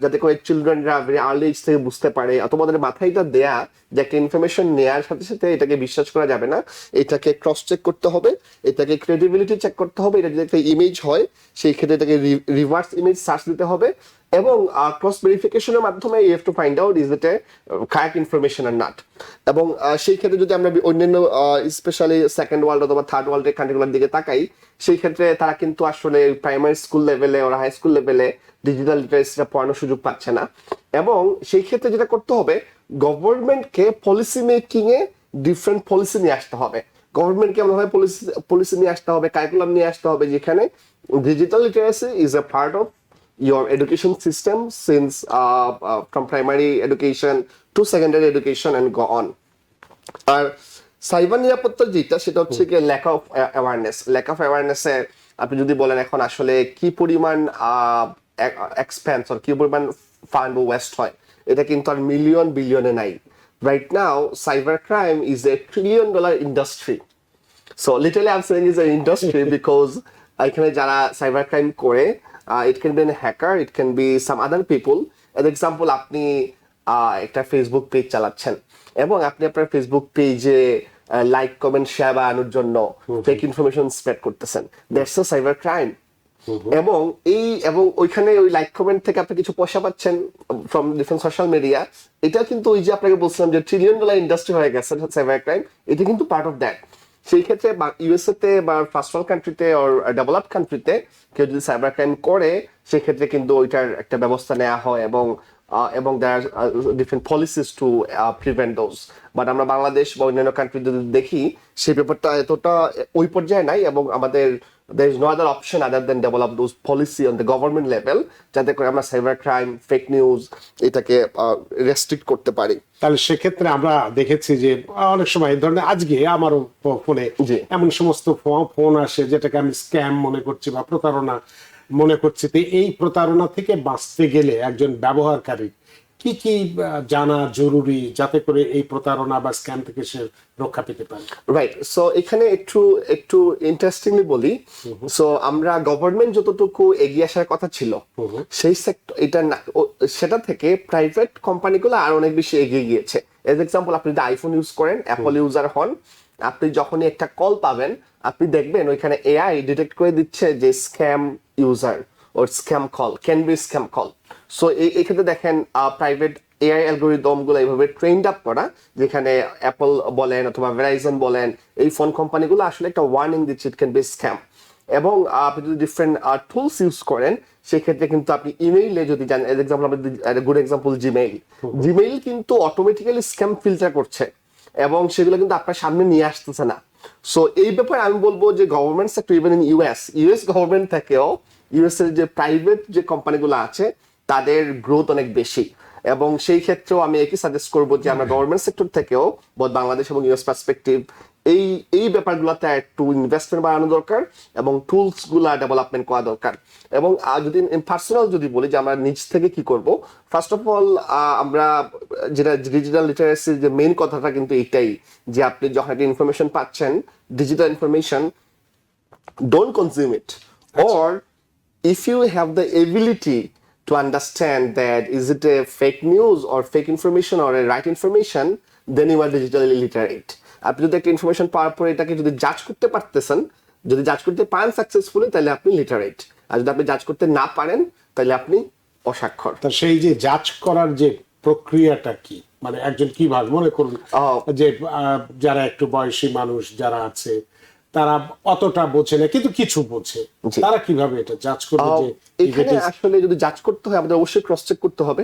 C: যাতে করে চিলড্রেনরা ভেরি আর্লি এজ থেকে বুঝতে পারে, অথবা তাদের মাথায় এটা দেয়া যে একটা ইনফরমেশন নেওয়ার সাথে সাথে এটাকে বিশ্বাস করা যাবে না, এটাকে ক্রস চেক করতে হবে, এটাকে ক্রেডিবিলিটি চেক করতে হবে, এটা যদি একটা ইমেজ হয় সেই ক্ষেত্রে এটাকে রিভার্স ইমেজ সার্চ দিতে হবে, এবং ক্রস ভেরিফিকেশনের মাধ্যমে you have to find out is it a correct information or not. এবং সেই ক্ষেত্রে যদি আমরা অন্যান্য স্পেশালি সেকেন্ড ওয়ার্ল্ড অথবা থার্ড ওয়ার্ল্ডের কান্ট্রিগুলোর দিকে তাকাই, সেই ক্ষেত্রে তারা কিন্তু আসলে প্রাইমারি স্কুল লেভেলে ওরা হাই স্কুল লেভেলে ডিজিটাল লিটারেসিটা পড়ানোর সুযোগ পাচ্ছে না। এবং সেই ক্ষেত্রে যেটা করতে হবে, গভর্নমেন্টকে policy making a different policy নিয়ে আসতে হবে। গভর্নমেন্টকে এমনভাবে পলিসি নিয়ে আসতে হবে, কারিকুলাম নিয়ে আসতে হবে, যেখানে digital literacy is a part of your education system since from primary education to secondary education and go on. আর সাইবার নিরাপত্তার যেটা সেটা হচ্ছে কি ল্যাক অফ অ্যাওয়ারনেস এ আপনি যদি বলেন এখন আসলে কি পরিমাণ এক্সপেন্স আর কি পরিমাণ ফান্ড ওয়েস্ট হয়, এটা কিন্তু আর মিলিয়ন বিলিয়নে নাই। Right now cyber crime is a $1 trillion industry. So literally I'm saying it's an industry because এখানে যারা সাইবার ক্রাইম করে, it can be N hacker, it can be some other people. এর example, আপনি একটা Facebook page চালাচ্ছেন এবং আপনি আপনার ফেসবুক পেজে লাইক কমেন্ট শেয়ার বাড়ানোর জন্য ফেক ইনফরমেশন স্প্রেড করতেছেন, দ্যাটস আ সাইবার ক্রাইম। এবং ওইখানে ওই লাইক কমেন্ট থেকে আপনি কিছু পয়সা পাচ্ছেন ফ্রম ডিফারেন্ট সোশ্যাল মিডিয়া। এটা কিন্তু ওই যে আপনাকে বলছিলাম যে $1 trillion ইন্ডাস্ট্রি হয়ে গেছে সাইবার ক্রাইম, এটা কিন্তু পার্ট অফ দ্যাট। সেই ক্ষেত্রে ইউএসএ তে বা ফার্স্ট ওয়ার্ল্ড কান্ট্রিতে অর ডেভেলপড কান্ট্রিতে কেউ যদি সাইবার ক্রাইম করে, সেক্ষেত্রে কিন্তু ওইটার একটা ব্যবস্থা নেওয়া হয় এবং there different policies to prevent those. But আমরা বাংলাদেশ বা অন্যান্য কান্ট্রি যদি দেখি, সেই ব্যাপারটা এতটা ওই পর্যায়ে নাই, এবং আমাদের there is no other option other than develop those policy on the government level, যাতে করে আমরা সাইবার ক্রাইম, ফেক নিউজ এটাকে রেস্ট্রিক্ট করতে পারি।
A: তাহলে সেক্ষেত্রে আমরা দেখেছি যে অনেক সময় এই ধরনের, আজকে আমারও ফোনে
C: জি।
A: এমন সমস্ত ফোন আসে যেটাকে আমি স্ক্যাম মনে করছি বা প্রতারণা মনে করছি। তো এই প্রতারণা থেকে বাঁচতে গেলে একজন ব্যবহারকারী কি কি জানা জরুরি, যাতে করে এই প্রতারণা বা স্ক্যাম থেকে সে রক্ষা পেতে পারে?
C: রাইট, সো এখানে একটু ইন্টারেস্টিংলি বলি। সো আমরা গভর্নমেন্ট যতটুকু এগিয়ে আসার কথা ছিল, সেই সেক্টর এটা না, সেটা থেকে প্রাইভেট কোম্পানিগুলো আর অনেক বেশি এগিয়ে গিয়েছে। এজ এক্সাম্পল, আপনি যদি আইফোন ইউজ করেন, অ্যাপল ইউজার হন, আপনি যখনই একটা কল পাবেন, আপনি দেখবেন ওইখানে এআই ডিটেক্ট করে দিচ্ছে যে scam user or scam call can be scam call. So এই ক্ষেত্রে দেখেন প্রাইভেট এআই অ্যালগোরিদম গুলো এইভাবে ট্রেন্ড আপ করা, যেখানে অ্যাপল বলেন অথবা ভেরাইজন বলেন, এই ফোন কোম্পানিগুলো আসলে একটা ওয়ার্নিং দিচ্ছে ইট ক্যান বি স্ক্যাম। এবং আপনি যদি ডিফারেন্ট টুলস ইউজ করেন, সেক্ষেত্রে কিন্তু আপনি ইমেইলে যদি যান, as example good example Gmail কিন্তু অটোমেটিক্যালি স্ক্যাম ফিল্টার করছে এবং সেগুলো কিন্তু আপনার সামনে নিয়ে আসতেছে না। সো এই ব্যাপারে আমি বলবো যে government sector, even in US government থেকেও ইউএস এর যে প্রাইভেট যে কোম্পানিগুলো আছে, তাদের গ্রোথ অনেক বেশি। এবং সেই ক্ষেত্রেও আমি একই সাজেস্ট করবো যে আমরা গভর্নমেন্ট সেক্টর থেকেও বোধ বাংলাদেশ এবং ইউএস পার্সপেক্টিভ এই ব্যাপারগুলোতে একটু ইনভেস্টমেন্ট বাড়ানো দরকার এবং টুলস গুলা ডেভেলপমেন্ট করা দরকার। এবং যদি পার্সোনাল যদি বলি যে আমরা নিজ থেকে কি করব, ফার্স্ট অফ অল আমরা যেটা ডিজিটাল লিটারেসির যে মেইন কথাটা কিন্তু এটাই, যে আপনি যখন একটা ইনফরমেশন পাচ্ছেন, digital information, don't consume it. Or if you have the ability to understand that is it a fake news or fake information or a right information, then you are digitally literate. আপনি যদি একটা information পাওয়ার পরে এটাকে যদি জাজ করতে পারতেছেন, যদি জাজ করতে পারেন সাকসেসফুলি, তাহলে আপনি লিটারেট। আর যদি আপনি জাজ করতে না পারেন, তাহলে আপনি অসাক্ষর।
A: তা সেই যে জাজ করার যে প্রক্রিয়াটা কি, মানে একজন কিভাবে, মনে করুন যে যারা একটু বয়সী মানুষ যারা আছে, তারা অতটা বোঝে না কিন্তু কিছু বোঝে, তারা কিভাবে এটা জাজ করবে? যে
C: এখানে আসলে যদি জাজ করতে হয়, আমাদের অবশ্যই ক্রস চেক করতে হবে,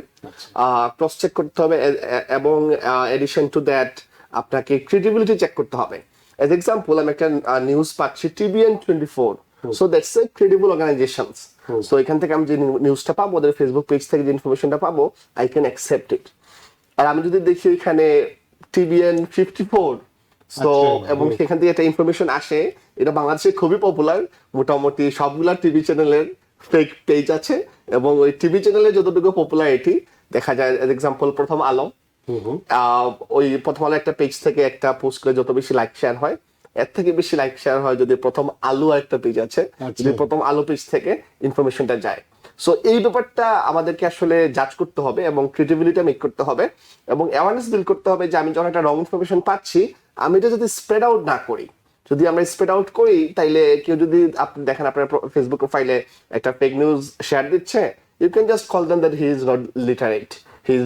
C: এবং এডিশন টু দ্যাট আপনাকে ক্রেডিবিলিটি চেক করতে হবে। এজ এক্সাম্পল, আমি একটা নিউজ পাচ্ছি TBN24, so that's a credible organisations. সো এখান থেকে আমি যে নিউজটা পাবো, ওদের ফেসবুক পেজ থেকে যে ইনফরমেশনটা পাবো, আই ক্যান অ্যাকসেপ্ট ইট। আর আমি যদি দেখি এখানে TBN54, সো এবং সেখান থেকে একটা ইনফরমেশন আসে, এটা বাংলাদেশে খুবই পপুলার, মোটামুটি সবগুলা টিভি চ্যানেলের ফেক পেজ আছে, এবং ওই টিভি চ্যানেলে যতটুকু পপুলারিটি দেখা যায়, এক্সাম্পল প্রথম আলো, ওই প্রথম আলো একটা পেজ থেকে একটা পোস্ট করে যত বেশি লাইক শেয়ার হয়, এর থেকে বেশি লাইক শেয়ার হয় যদি প্রথম আলো একটা পেজ আছে, যদি প্রথম আলো পেজ থেকে ইনফরমেশনটা যায়। সো এই ব্যাপারটা আমাদেরকে আসলে জাজ করতে হবে এবং ক্রিয়েটিভিটিটা মেক করতে হবে এবং অ্যাওয়ারনেস বিল্ড করতে হবে যে আমি যখন একটা রং ইনফরমেশন পাচ্ছি, আমি এটা যদি স্প্রেড আউট না করি। যদি আমরা স্প্রেড আউট করি, তাইলে কেউ যদি আপনি দেখেন আপনার ফেসবুক প্রোফাইলে একটা ফেক নিউজ শেয়ার দিচ্ছে, you can just call them that he is not literate, he is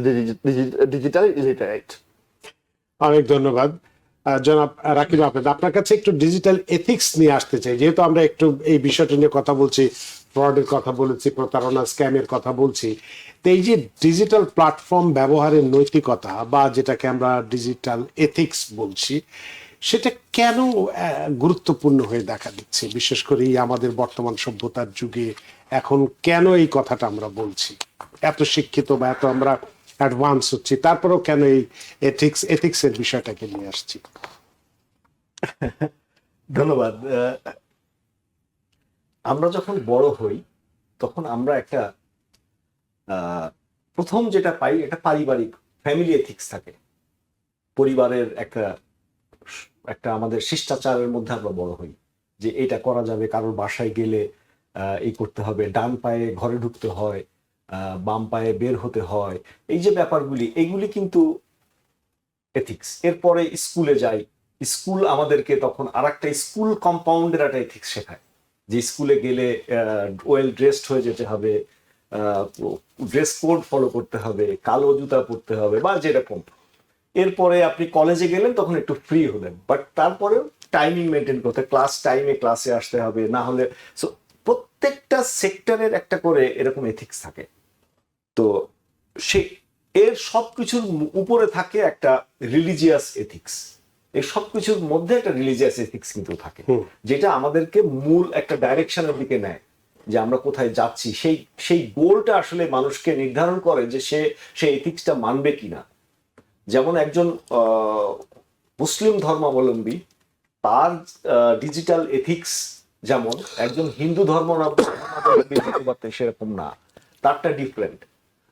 C: digital illiterate.
A: অনেক ধন্যবাদ জনাব রাকিব আহমেদ। আপনার কাছে একটু ডিজিটাল এথিক্স নিয়ে আসতে চাই, যেহেতু আমরা একটু এই বিষয়টা নিয়ে কথা বলছি, ফ্রডের কথা বলেছি, প্রতারণা স্ক্যামের কথা বলছি। তো এই যে ডিজিটাল প্ল্যাটফর্ম ব্যবহারের নৈতিকতা বা যেটাকে আমরা ডিজিটাল এথিক্স বলছি, সেটা কেন গুরুত্বপূর্ণ হয়ে দেখা দিচ্ছে, বিশেষ করে এই আমাদের বর্তমান সভ্যতার যুগে এখন কেন এই কথাটা আমরা বলছি? এত শিক্ষিত বা এত আমরা অ্যাডভান্স হচ্ছি, তারপরেও কেন এই এথিক্সের বিষয়টাকে নিয়ে আসছি?
B: ধন্যবাদ। আমরা যখন বড় হই, তখন আমরা একটা প্রথম যেটা পাই, এটা পারিবারিক ফ্যামিলি এথিক্স থাকে। পরিবারের একটা আমাদের শিষ্টাচারের মধ্যে আমরা বড় হই, যে এটা করা যাবে, কারোর বাসায় গেলে এই করতে হবে, ডান পায়ে ঘরে ঢুকতে হয়, বাম পায়ে বের হতে হয়, এই যে ব্যাপারগুলি, এগুলি কিন্তু এথিক্স। এরপরে স্কুলে যাই, স্কুল আমাদেরকে তখন আর একটা স্কুল কম্পাউন্ডের একটা এথিক্স শেখায়, যে স্কুলে গেলে ওয়েল ড্রেসড হয়ে যেতে হবে, ড্রেস কোড ফলো করতে হবে, কালো জুতা পরতে হবে বা যেরকম। এরপরে আপনি কলেজে গেলেন, তখন একটু ফ্রি হলেন, বাট তারপরে টাইমিং মেনটেন করতে, ক্লাস টাইমে ক্লাসে আসতে হবে, না হলে সো প্রত্যেকটা সেক্টরের একটা করে এরকম এথিক্স থাকে। তো সে এর সবকিছুর উপরে থাকে একটা রিলিজিয়াস এথিক্স, এই সবকিছুর মধ্যে একটা রিলিজিয়াস এথিক্স কিন্তু থাকে, যেটা আমাদেরকে মূল একটা ডাইরেকশনের দিকে নেয়, যে আমরা কোথায় যাচ্ছি। সেই গোলটা আসলে মানুষকে নির্ধারণ করে যে সেই এথিক্সটা মানবে কিনা। যেমন একজন মুসলিম ধর্মাবলম্বী, তার ডিজিটাল এথিক্স যেমন একজন হিন্দু ধর্মাবলম্বী সেরকম না, তারটা ডিফারেন্ট।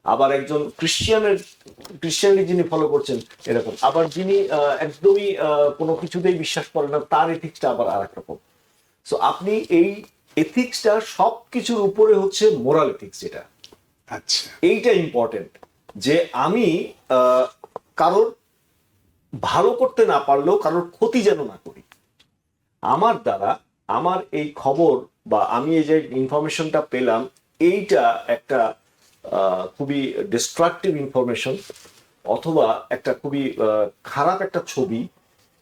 B: আবার একজন ক্রিশ্চিয়ানিটি যিনি ফলো করছেন এরকম, আবার যিনি একদমই কোনো কিছুতেই বিশ্বাস করেন না, তার এথিক্সটা আবার আর এক রকম। সো আপনি এই এথিক্সটা সবকিছুর উপরে হচ্ছে মোরাল এথিক্স, যেটা
A: আচ্ছা,
B: এইটা ইম্পর্টেন্ট, যে আমি কারোর ভালো করতে না পারলেও কারোর ক্ষতি যেন না করি। আমার দ্বারা আমার এই খবর বা আমি এই যে ইনফরমেশনটা পেলাম, এইটা একটা খুবই ডিস্ট্রাকটিভ ইনফরমেশন, অথবা একটা খুবই খারাপ একটা ছবি,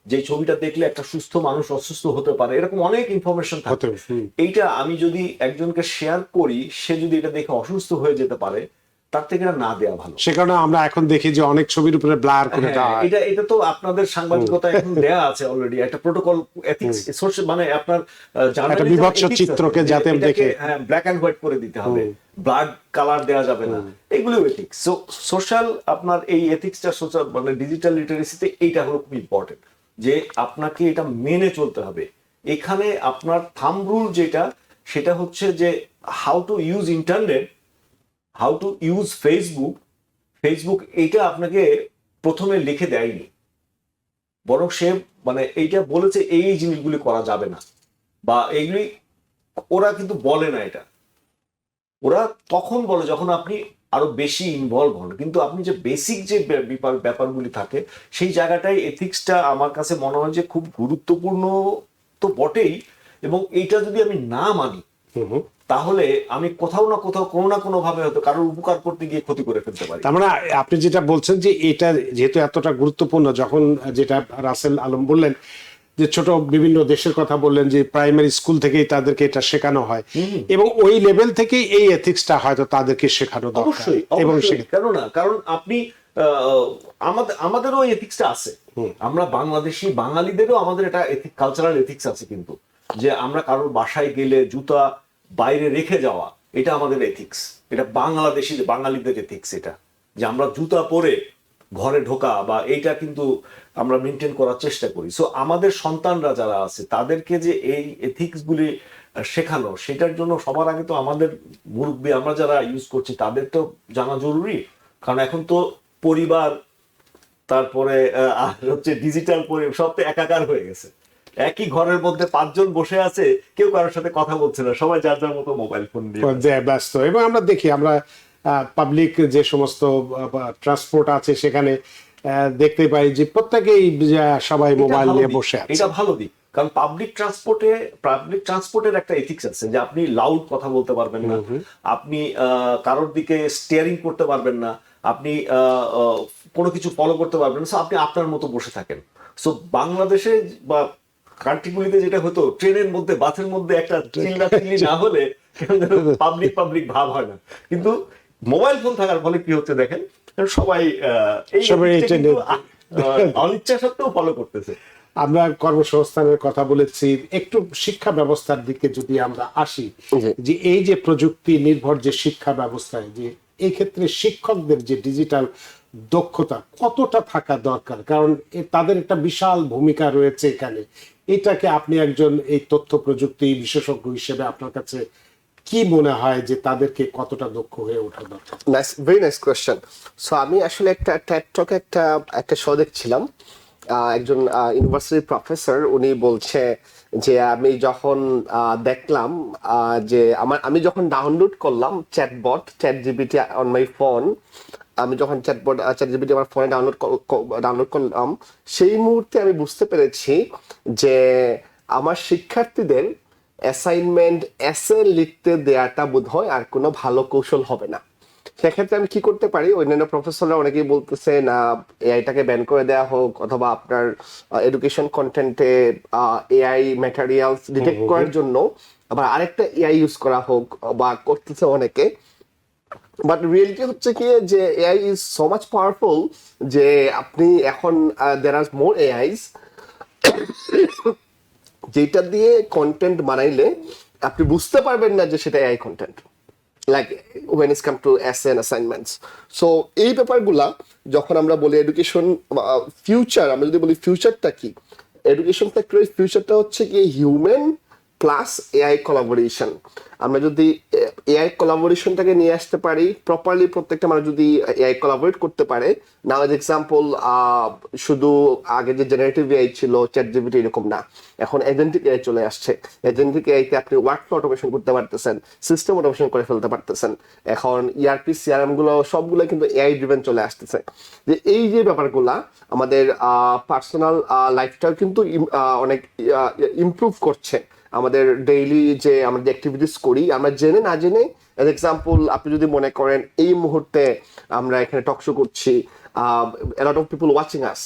B: যে ছবিটা দেখলে একটা সুস্থ মানুষ অসুস্থ হতে পারে, এরকম অনেক ইনফরমেশন থাকে। এইটা আমি যদি একজনকে শেয়ার করি, সে যদি এটা দেখে অসুস্থ হয়ে যেতে পারে, তার থেকে এটা না দেওয়া ভালো।
A: সে কারণে আমরা এখন দেখি যে অনেক ছবির উপরে ব্লার করে দেওয়া হয়।
B: এটা তো আপনাদের সাংবাদিকতা এখন দেয়া আছে অলরেডি, একটা প্রোটোকল এথিক্স, মানে আপনার
A: একটা বিভৎস চিত্রকে যাতে দেখে
B: ব্ল্যাক এন্ড হোয়াইট করে দিতে হবে, ব্লাড কালার দেওয়া যাবে না, এগুলো এথিক্স। সো সোশ্যাল আপনার এই এথিক্সটা সোশ্যাল মানে ডিজিটাল লিটারেসিতে এইটা হলো খুব ইম্পর্টেন্ট, যে আপনাকে এটা মেনে চলতে হবে। এখানে আপনার থাম্ব রুল যেটা, সেটা হচ্ছে যে how to use internet, how to use Facebook এইটা আপনাকে প্রথমে লিখে দেয়নি, বরং সে মানে এইটা বলেছে এই জিনিসগুলি করা যাবে না, বা এইগুলি ওরা কিন্তু বলে না, এটা ওরা তখন বলে যখন আপনি আরো বেশি ইনভলভ হন। কিন্তু আপনি যে বেসিক যে ব্যাপারগুলি থাকে, সেই জায়গাটাই এথিক্সটা আমার কাছে মনে হয় যে খুব গুরুত্বপূর্ণ তো বটেই, এবং এইটা যদি আমি না মানি, তাহলে আমি কোথাও না কোথাও কোনো না কোনো ভাবে হয়তো কারোর উপকার করতে গিয়ে ক্ষতি করে ফেলতে পারি।
A: তার মানে আপনি যেটা বলছেন যে এটা যেহেতু এতটা গুরুত্বপূর্ণ, যখন যেটা রাসেল আলম বললেন যে ছোট বিভিন্ন দেশের কথা বললেন, যে প্রাইমারি স্কুল থেকেই তাদেরকে এটা শেখানো হয়, এবং ওই লেভেল থেকেই এই এথিক্সটা হয়তো তাদেরকে শেখানো দরকার।
B: অবশ্যই, কারণ আপনি আমাদেরও এথিক্সটা আছে, আমরা বাঙালিদেরও আমাদের এটা কালচারাল এথিক্স আছে, কিন্তু যে আমরা কারোর বাসায় গেলে জুতা বাইরে রেখে যাওয়া, এটা আমাদের এথিক্স, এটা বাঙালিদের এথিক্স, এটা যে আমরা জুতা পরে ঘরে ঢোকা বা এইটা কিন্তু আমরা মেনটেন করার চেষ্টা করি। সো আমাদের সন্তানরা যারা আছে, তাদেরকে যে এই এথিক্স গুলি শেখানো, সেটার জন্য সবার আগে তো আমাদের মুরব্বী, আমরা যারা ইউজ করছি, তাদের তো জানা জরুরি। কারণ এখন তো পরিবার, তারপরে হচ্ছে ডিজিটাল সব তো একাকার হয়ে গেছে, একই ঘরের মধ্যে 5 জন বসে আছে, কেউ কারোর সাথে কথা বলছে না, সবাই যার যার মতো মোবাইল ফোন দিয়ে
A: ব্যস্ত। এবং আমরা দেখি, আমরা পাবলিক যে সমস্ত ট্রান্সপোর্ট আছে, সেখানে দেখতে পাই যে প্রত্যেকেই সবাই মোবাইল নিয়ে বসে আছে।
B: এটা ভালো দিক, কারণ পাবলিক ট্রান্সপোর্টের একটা এথিক্স আছে, যে আপনি লাউড কথা বলতে পারবেন না, আপনি কারোর দিকে স্টিয়ারিং করতে পারবেন না, আপনি কোনো কিছু ফলো করতে পারবেন না, আপনি আপনার মতো বসে থাকেন। সো বাংলাদেশে বা কান্ট্রিগুলিতে যেটা হতো, ট্রেনের মধ্যে বাসের মধ্যে একটা চিল্লাচিল্লি না হলে পাবলিক ভাব হয় না। কিন্তু মোবাইল ফোন থাকার ফলে কি হচ্ছে দেখেন, সবাই অনিচ্ছা সত্ত্বেও ফলো করতেছে।
A: আমরা কর্মসংস্থানের কথা বলেছি, একটু শিক্ষা ব্যবস্থার দিকে যদি আমরা আসি, যে এই যে প্রযুক্তি নির্ভর যে শিক্ষা ব্যবস্থায়, যে এই ক্ষেত্রে শিক্ষকদের যে ডিজিটাল দক্ষতা কতটা থাকা দরকার, কারণ তাদের একটা বিশাল ভূমিকা রয়েছে এখানে। এটাকে আপনি একজন এই তথ্য প্রযুক্তি বিশেষজ্ঞ হিসেবে আপনার কাছে কি মনে হয় যে তাদেরকে কতটা দক্ষ হয়ে ওঠা দরকার?
C: Very nice question. সো আমি আসলে একটা টেড টকে একটা শো দেখছিলাম, একজন ইউনিভার্সিটি প্রফেসর, উনি বলছে যে আমি যখন দেখলাম যে আমি যখন ডাউনলোড করলাম chat GPT on my phone, আমি যখন চ্যাট জিপিটি আমার ফোনে ডাউনলোড করলাম, সেই মুহূর্তে আমি বুঝতে পেরেছি যে আমার শিক্ষার্থীদের অ্যাসাইনমেন্ট এসে লিখতে দেয়াটা বোধহয় আর কোনো ভালো কৌশল হবে না। সেক্ষেত্রে আমি কি করতে পারি, অন্যান্য প্রফেসররা অনেকেই বলতেছে না এআইটাকে ব্যান করে দেওয়া হোক, অথবা আপনার এডুকেশন কন্টেন্টে এআই ম্যাটেরিয়ালস ডিটেক্ট করার জন্য আবার আরেকটা এআই ইউজ করা হোক, বা করতেছে অনেকে। বাট রিয়েলিটি হচ্ছে কি যে AI is so much powerful যে আপনি এখন দের আর মোর এআইস যেটা দিয়ে কন্টেন্ট বানাইলে আপনি বুঝতে পারবেন না যে সেটা AI content, like when it's come to essay and assignments. So এই ব্যাপারগুলা যখন আমরা বলি এডুকেশন ফিউচার, আমরা যদি বলি ফিউচারটা কি, এডুকেশন সেক্টরের ফিউচারটা হচ্ছে কি হিউম্যান প্লাস এআই কোলাবোরেশন। আমরা যদি এআই কোলাবোরেশনটাকে নিয়ে আসতে পারি প্রপারলি, প্রত্যেকটা মানুষ যদি এআই কোলাবোরেট করতে পারে, না এক্সাম্পল শুধু আগে যে জেনারেটিভ এআই ছিল চ্যাট জিপিটি এরকম না, এখন এজেন্টিক এআই চলে আসছে। এজেন্টিক এআইতে আপনি ওয়ার্কফ্লো অটোমেশন করতে পারতেছেন, সিস্টেম অটোমেশন করে ফেলতে পারতেছেন। এখন ইআরপি সিআরএম গুলো সবগুলো কিন্তু এআই ড্রিভেন চলে আসতেছে। যে এই যে ব্যাপারগুলা আমাদের পার্সোনাল লাইফটাও কিন্তু অনেক ইমপ্রুভ করছে। আমাদের ডেইলি যে আমরা যে অ্যাক্টিভিটিস করি, আমরা জেনে না জেনে, এজ এক্সাম্পল আপনি যদি মনে করেন এই মুহূর্তে আমরা এখানে টক শো করছি, a lot of people watching us,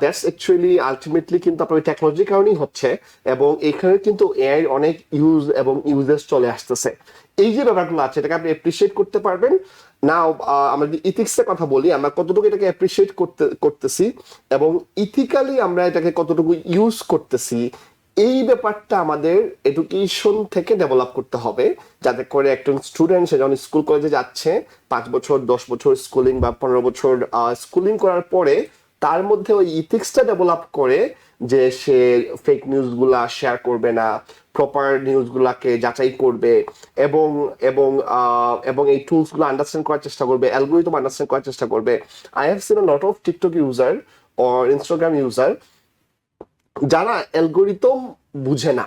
C: that's actually ultimately কিন্তু আপনার ওই টেকনোলজির কারণেই হচ্ছে, এবং এখানে কিন্তু এআই অনেক ইউজ এবং ইউজেস চলে আসতেছে। এই যে ব্যাপারগুলো আছে এটাকে আপনি অ্যাপ্রিসিয়েট করতে পারবেন। নাও আমরা যদি ইথিক্সের কথা বলি, আমরা কতটুকু এটাকে অ্যাপ্রিসিয়েট করতেছি এবং ইথিক্যালি আমরা এটাকে কতটুকু ইউজ করতেছি, এই ব্যাপারটা আমাদের এডুকেশন থেকে ডেভেলপ করতে হবে, যাতে করে একজন স্টুডেন্ট সে যখন স্কুল কলেজে যাচ্ছে 5 বছর 10 বছর স্কুলিং বা 15 বছর স্কুলিং করার পরে তার মধ্যে ওই ইথিক্সটা ডেভেলপ করে যে সে ফেক নিউজগুলা শেয়ার করবে না, প্রপার নিউজগুলাকে যাচাই করবে, এবং এবং এবং এই টুলসগুলো আন্ডারস্ট্যান্ড করার চেষ্টা করবে, অ্যালগরিদম আন্ডারস্ট্যান্ড করার চেষ্টা করবে। I have seen a lot of TikTok user or Instagram user যারা অ্যালগরিদম বুঝে না,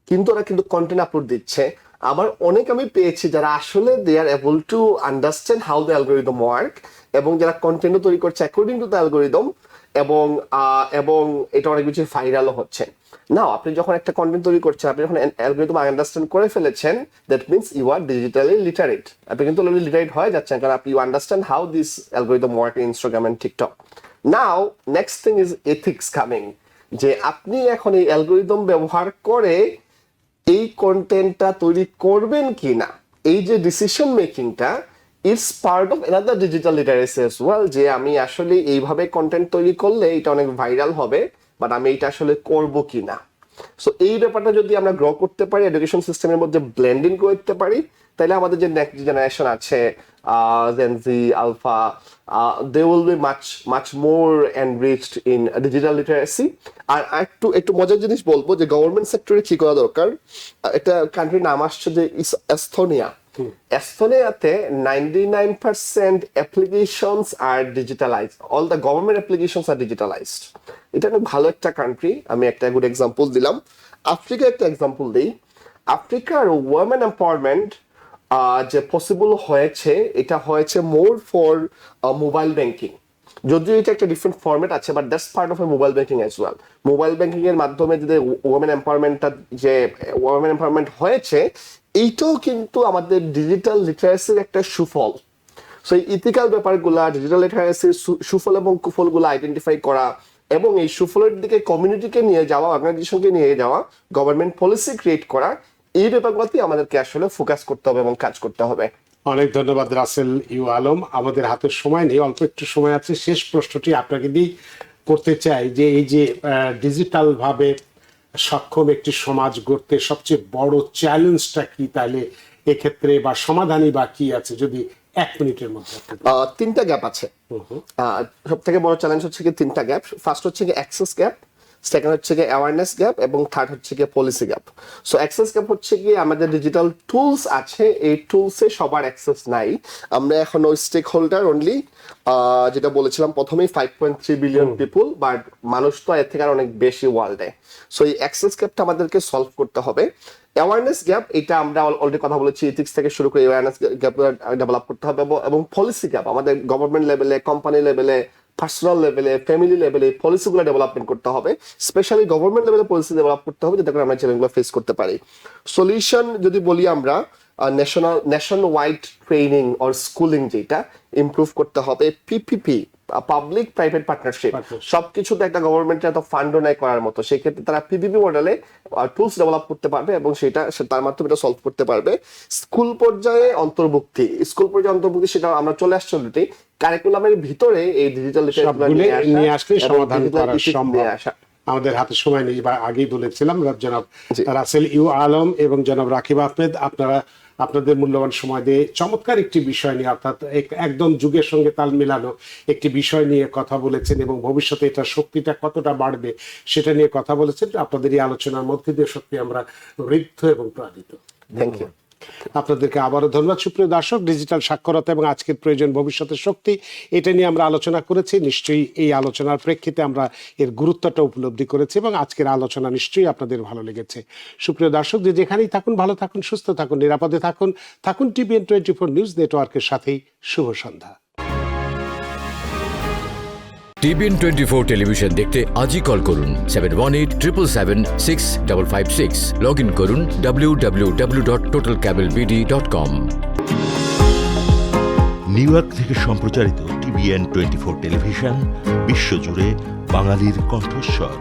C: কিন্তু ওরা কিন্তু কন্টেন্ট আপলোড দিচ্ছে। আবার অনেক আমি পেয়েছি যারা আসলে they are able to understand how the algorithm work, এবং যারা কন্টেন্টও তৈরি করছে অ্যাকর্ডিং টু দ্য অ্যালগরিদম, এবং এটা অনেক বেশি ভাইরালও হচ্ছে। নাও আপনি যখন একটা কন্টেন্ট তৈরি করছেন, আপনি যখন অ্যালগরিদম আন্ডারস্ট্যান্ড করে ফেলেছেন, that means you are digitally literate. আপনি কিন্তু অলরেডি লিটারেট হয়ে যাচ্ছেন, কারণ আপনি you understand how this algorithm work in Instagram and TikTok. Now next thing is ethics coming, যে আপনি এখন এই অ্যালগরিদম ব্যবহার করে এই কন্টেন্টটা তৈরি করবেন কি না, এই যে ডিসিশন মেকিংটা, it's part of another digital literacy as well, যে আমি আসলে এইভাবে কন্টেন্ট তৈরি করলে এটা অনেক ভাইরাল হবে, বাট আমি এটা আসলে করব কি না। সো এই ব্যাপারটা যদি আমরা গ্রো করতে পারি, এডুকেশন সিস্টেমের মধ্যে ব্লেন্ডিং করতে পারি, তাহলে আমাদের যে নেক্সট জেনারেশন আছে Gen Z, Alpha, they will be much more enriched in digital literacy. আর একটু মজার জিনিস বলবো যে গভর্নমেন্ট সেক্টরে কি করা দরকার, একটা কান্ট্রির নাম আসছে যে Estonia. এস্তোনিয়াতে 99% applications are digitalized. All the government applications are digitalized. এটা অনেক ভালো একটা কান্ট্রি। আমি একটা গুড এক্সাম্পল দিলাম। আফ্রিকা একটা এক্সাম্পল দিই। আফ্রিকার ওয়ামেন এম্পাওয়ারমেন্ট যে পসিবল হয়েছে, এটা হয়েছে মোর ফর মোবাইল ব্যাংকিং। যদিও এটা একটা ডিফারেন্ট ফরম্যাট আছে, but that's part of A mobile banking as well. Mobile banking এর মাধ্যমে যদি ওয়ামেন এম্পাওয়ারমেন্ট হয়েছে, এইটাও কিন্তু আমাদের ডিজিটাল লিটারেসির একটা সুফল। সো এই ইথিক্যাল ব্যাপারগুলা, ডিজিটাল লিটারেসির সুফল এবং কুফলগুলো আইডেন্টিফাই করা, এবং এই সুফলের দিকে কমিউনিটিকে নিয়ে যাওয়া, অর্গানাইজেশনকে নিয়ে যাওয়া, গভর্নমেন্ট পলিসি ক্রিয়েট করা, এই ব্যাপারগুলোতে আমাদেরকে আসলে ফোকাস করতে হবে এবং কাজ করতে হবে।
A: অনেক ধন্যবাদ রাসেল ইউ আলম। আমাদের হাতে সময় নেই, অল্প একটু সময় আছে। শেষ প্রশ্নটি আপনাকে দিয়ে করতে চাই যে এই যে ডিজিটাল ভাবে সক্ষম একটি সমাজ গড়তে সবচেয়ে বড় চ্যালেঞ্জটা কি, তাহলে এক্ষেত্রে বা সমাধানই বা কি আছে, যদি 1 মিনিটের মধ্যে?
C: 3টা গ্যাপ আছে। সব থেকে বড় চ্যালেঞ্জ হচ্ছে কি 3টা গ্যাপ। ফার্স্ট হচ্ছে কি অ্যাক্সেস গ্যাপ, সেকেন্ড হচ্ছে গিয়ে অ্যাওয়ারনেস গ্যাপ, এবং থার্ড হচ্ছে গিয়ে policy gap. So access gap হচ্ছে গিয়ে আমাদের ডিজিটাল টুলস আছে, এই টুলসে সবার অ্যাক্সেস নাই। আমরা এখন ওই স্টেক হোল্ডার অনলি, যেটা বলেছিলাম প্রথমেই 5.3 বিলিয়ন পিপুল, বাট মানুষ তো এর থেকে আর অনেক বেশি ওয়ার্ল্ডে। সো এই অ্যাক্সেস গ্যাপটা আমাদেরকে সলভ করতে হবে। অ্যাওয়ারনেস গ্যাপ, এটা আমরা অলরেডি কথা বলেছি, এথিক্স থেকে শুরু করে অ্যাওয়ারনেস গ্যাপ ডেভেলপ করতে হবে, এবং পলিসি গ্যাপ আমাদের গভর্নমেন্ট লেভেলে, কোম্পানি লেভেলে, পার্সোনাল লেভেলে, ফ্যামিলি লেভেলে পলিসিগুলো ডেভেলপমেন্ট করতে হবে। স্পেশালি গভর্নমেন্ট লেভেলে পলিসি ডেভেলপ করতে হবে, যাতে করে আমরা চ্যালেঞ্জগুলো ফেস করতে পারি। সলিউশন যদি বলি আমরা, nation wide training or schooling যেটা ইমপ্রুভ করতে হবে, পিপিপি পাবলিক প্রাইভেট পার্টনারশিপ, সবকিছুতে একটা গভর্নমেন্টের এত ফান্ডও নেই করার মতো, সেক্ষেত্রে তারা পিপিপি মডেলে টুলস ডেভেলপ করতে পারবে এবং তার মাধ্যমে এটা সলভ করতে পারবে। স্কুল পর্যায়ে অন্তর্ভুক্তি, সেটা আমরা চলে আসছি অলরেডি, কারিকুলামের ভিতরে এই ডিজিটাল
A: নিয়ে আসলে সমাধান করা সম্ভব। আমাদের হাতে সময় নেই, বা আগেই বলেছিলাম জনাব রাসেল ইউ আলম এবং জনাব রাকিব আহমেদ, আপনাদের মূল্যবান সময় দিয়ে চমৎকার একটি বিষয় নিয়ে, অর্থাৎ একদম যুগের সঙ্গে তাল মেলানো একটি বিষয় নিয়ে কথা বলেছেন, এবং ভবিষ্যতে এটা শক্তিটা কতটা বাড়বে সেটা নিয়ে কথা বলেছেন। আপনাদের এই আলোচনার মধ্যে দিয়ে সত্যি আমরা ঋদ্ধ এবং প্রাণিত।
C: Thank you.
A: আপনাদেরকে আবারও ধন্যবাদ। সুপ্রিয় দর্শক, ডিজিটাল সাক্ষরতা এবং আজকের প্রয়োজন ভবিষ্যতের শক্তি, এটা নিয়ে আমরা আলোচনা করেছি। নিশ্চয়ই এই আলোচনার প্রেক্ষিতে আমরা এর গুরুত্বটা উপলব্ধি করেছি, এবং আজকের আলোচনা নিশ্চয়ই আপনাদের ভালো লেগেছে। সুপ্রিয় দর্শক, যে যেখানেই থাকুন, ভালো থাকুন, সুস্থ থাকুন, নিরাপদে থাকুন টিভিএন 24 নিউজ নেটওয়ার্কের সাথেই। শুভ সন্ধ্যা।
D: টিভিএন 24 টেলিভিশন দেখতে আজই কল করুন 7187776556। লগ ইন করুন www.totalcablebd.com।
E: নিউ ইয়র্ক থেকে সম্প্রচারিত টিভিএন 24 টেলিভিশন বিশ্বজুড়ে বাঙালির কণ্ঠস্বর।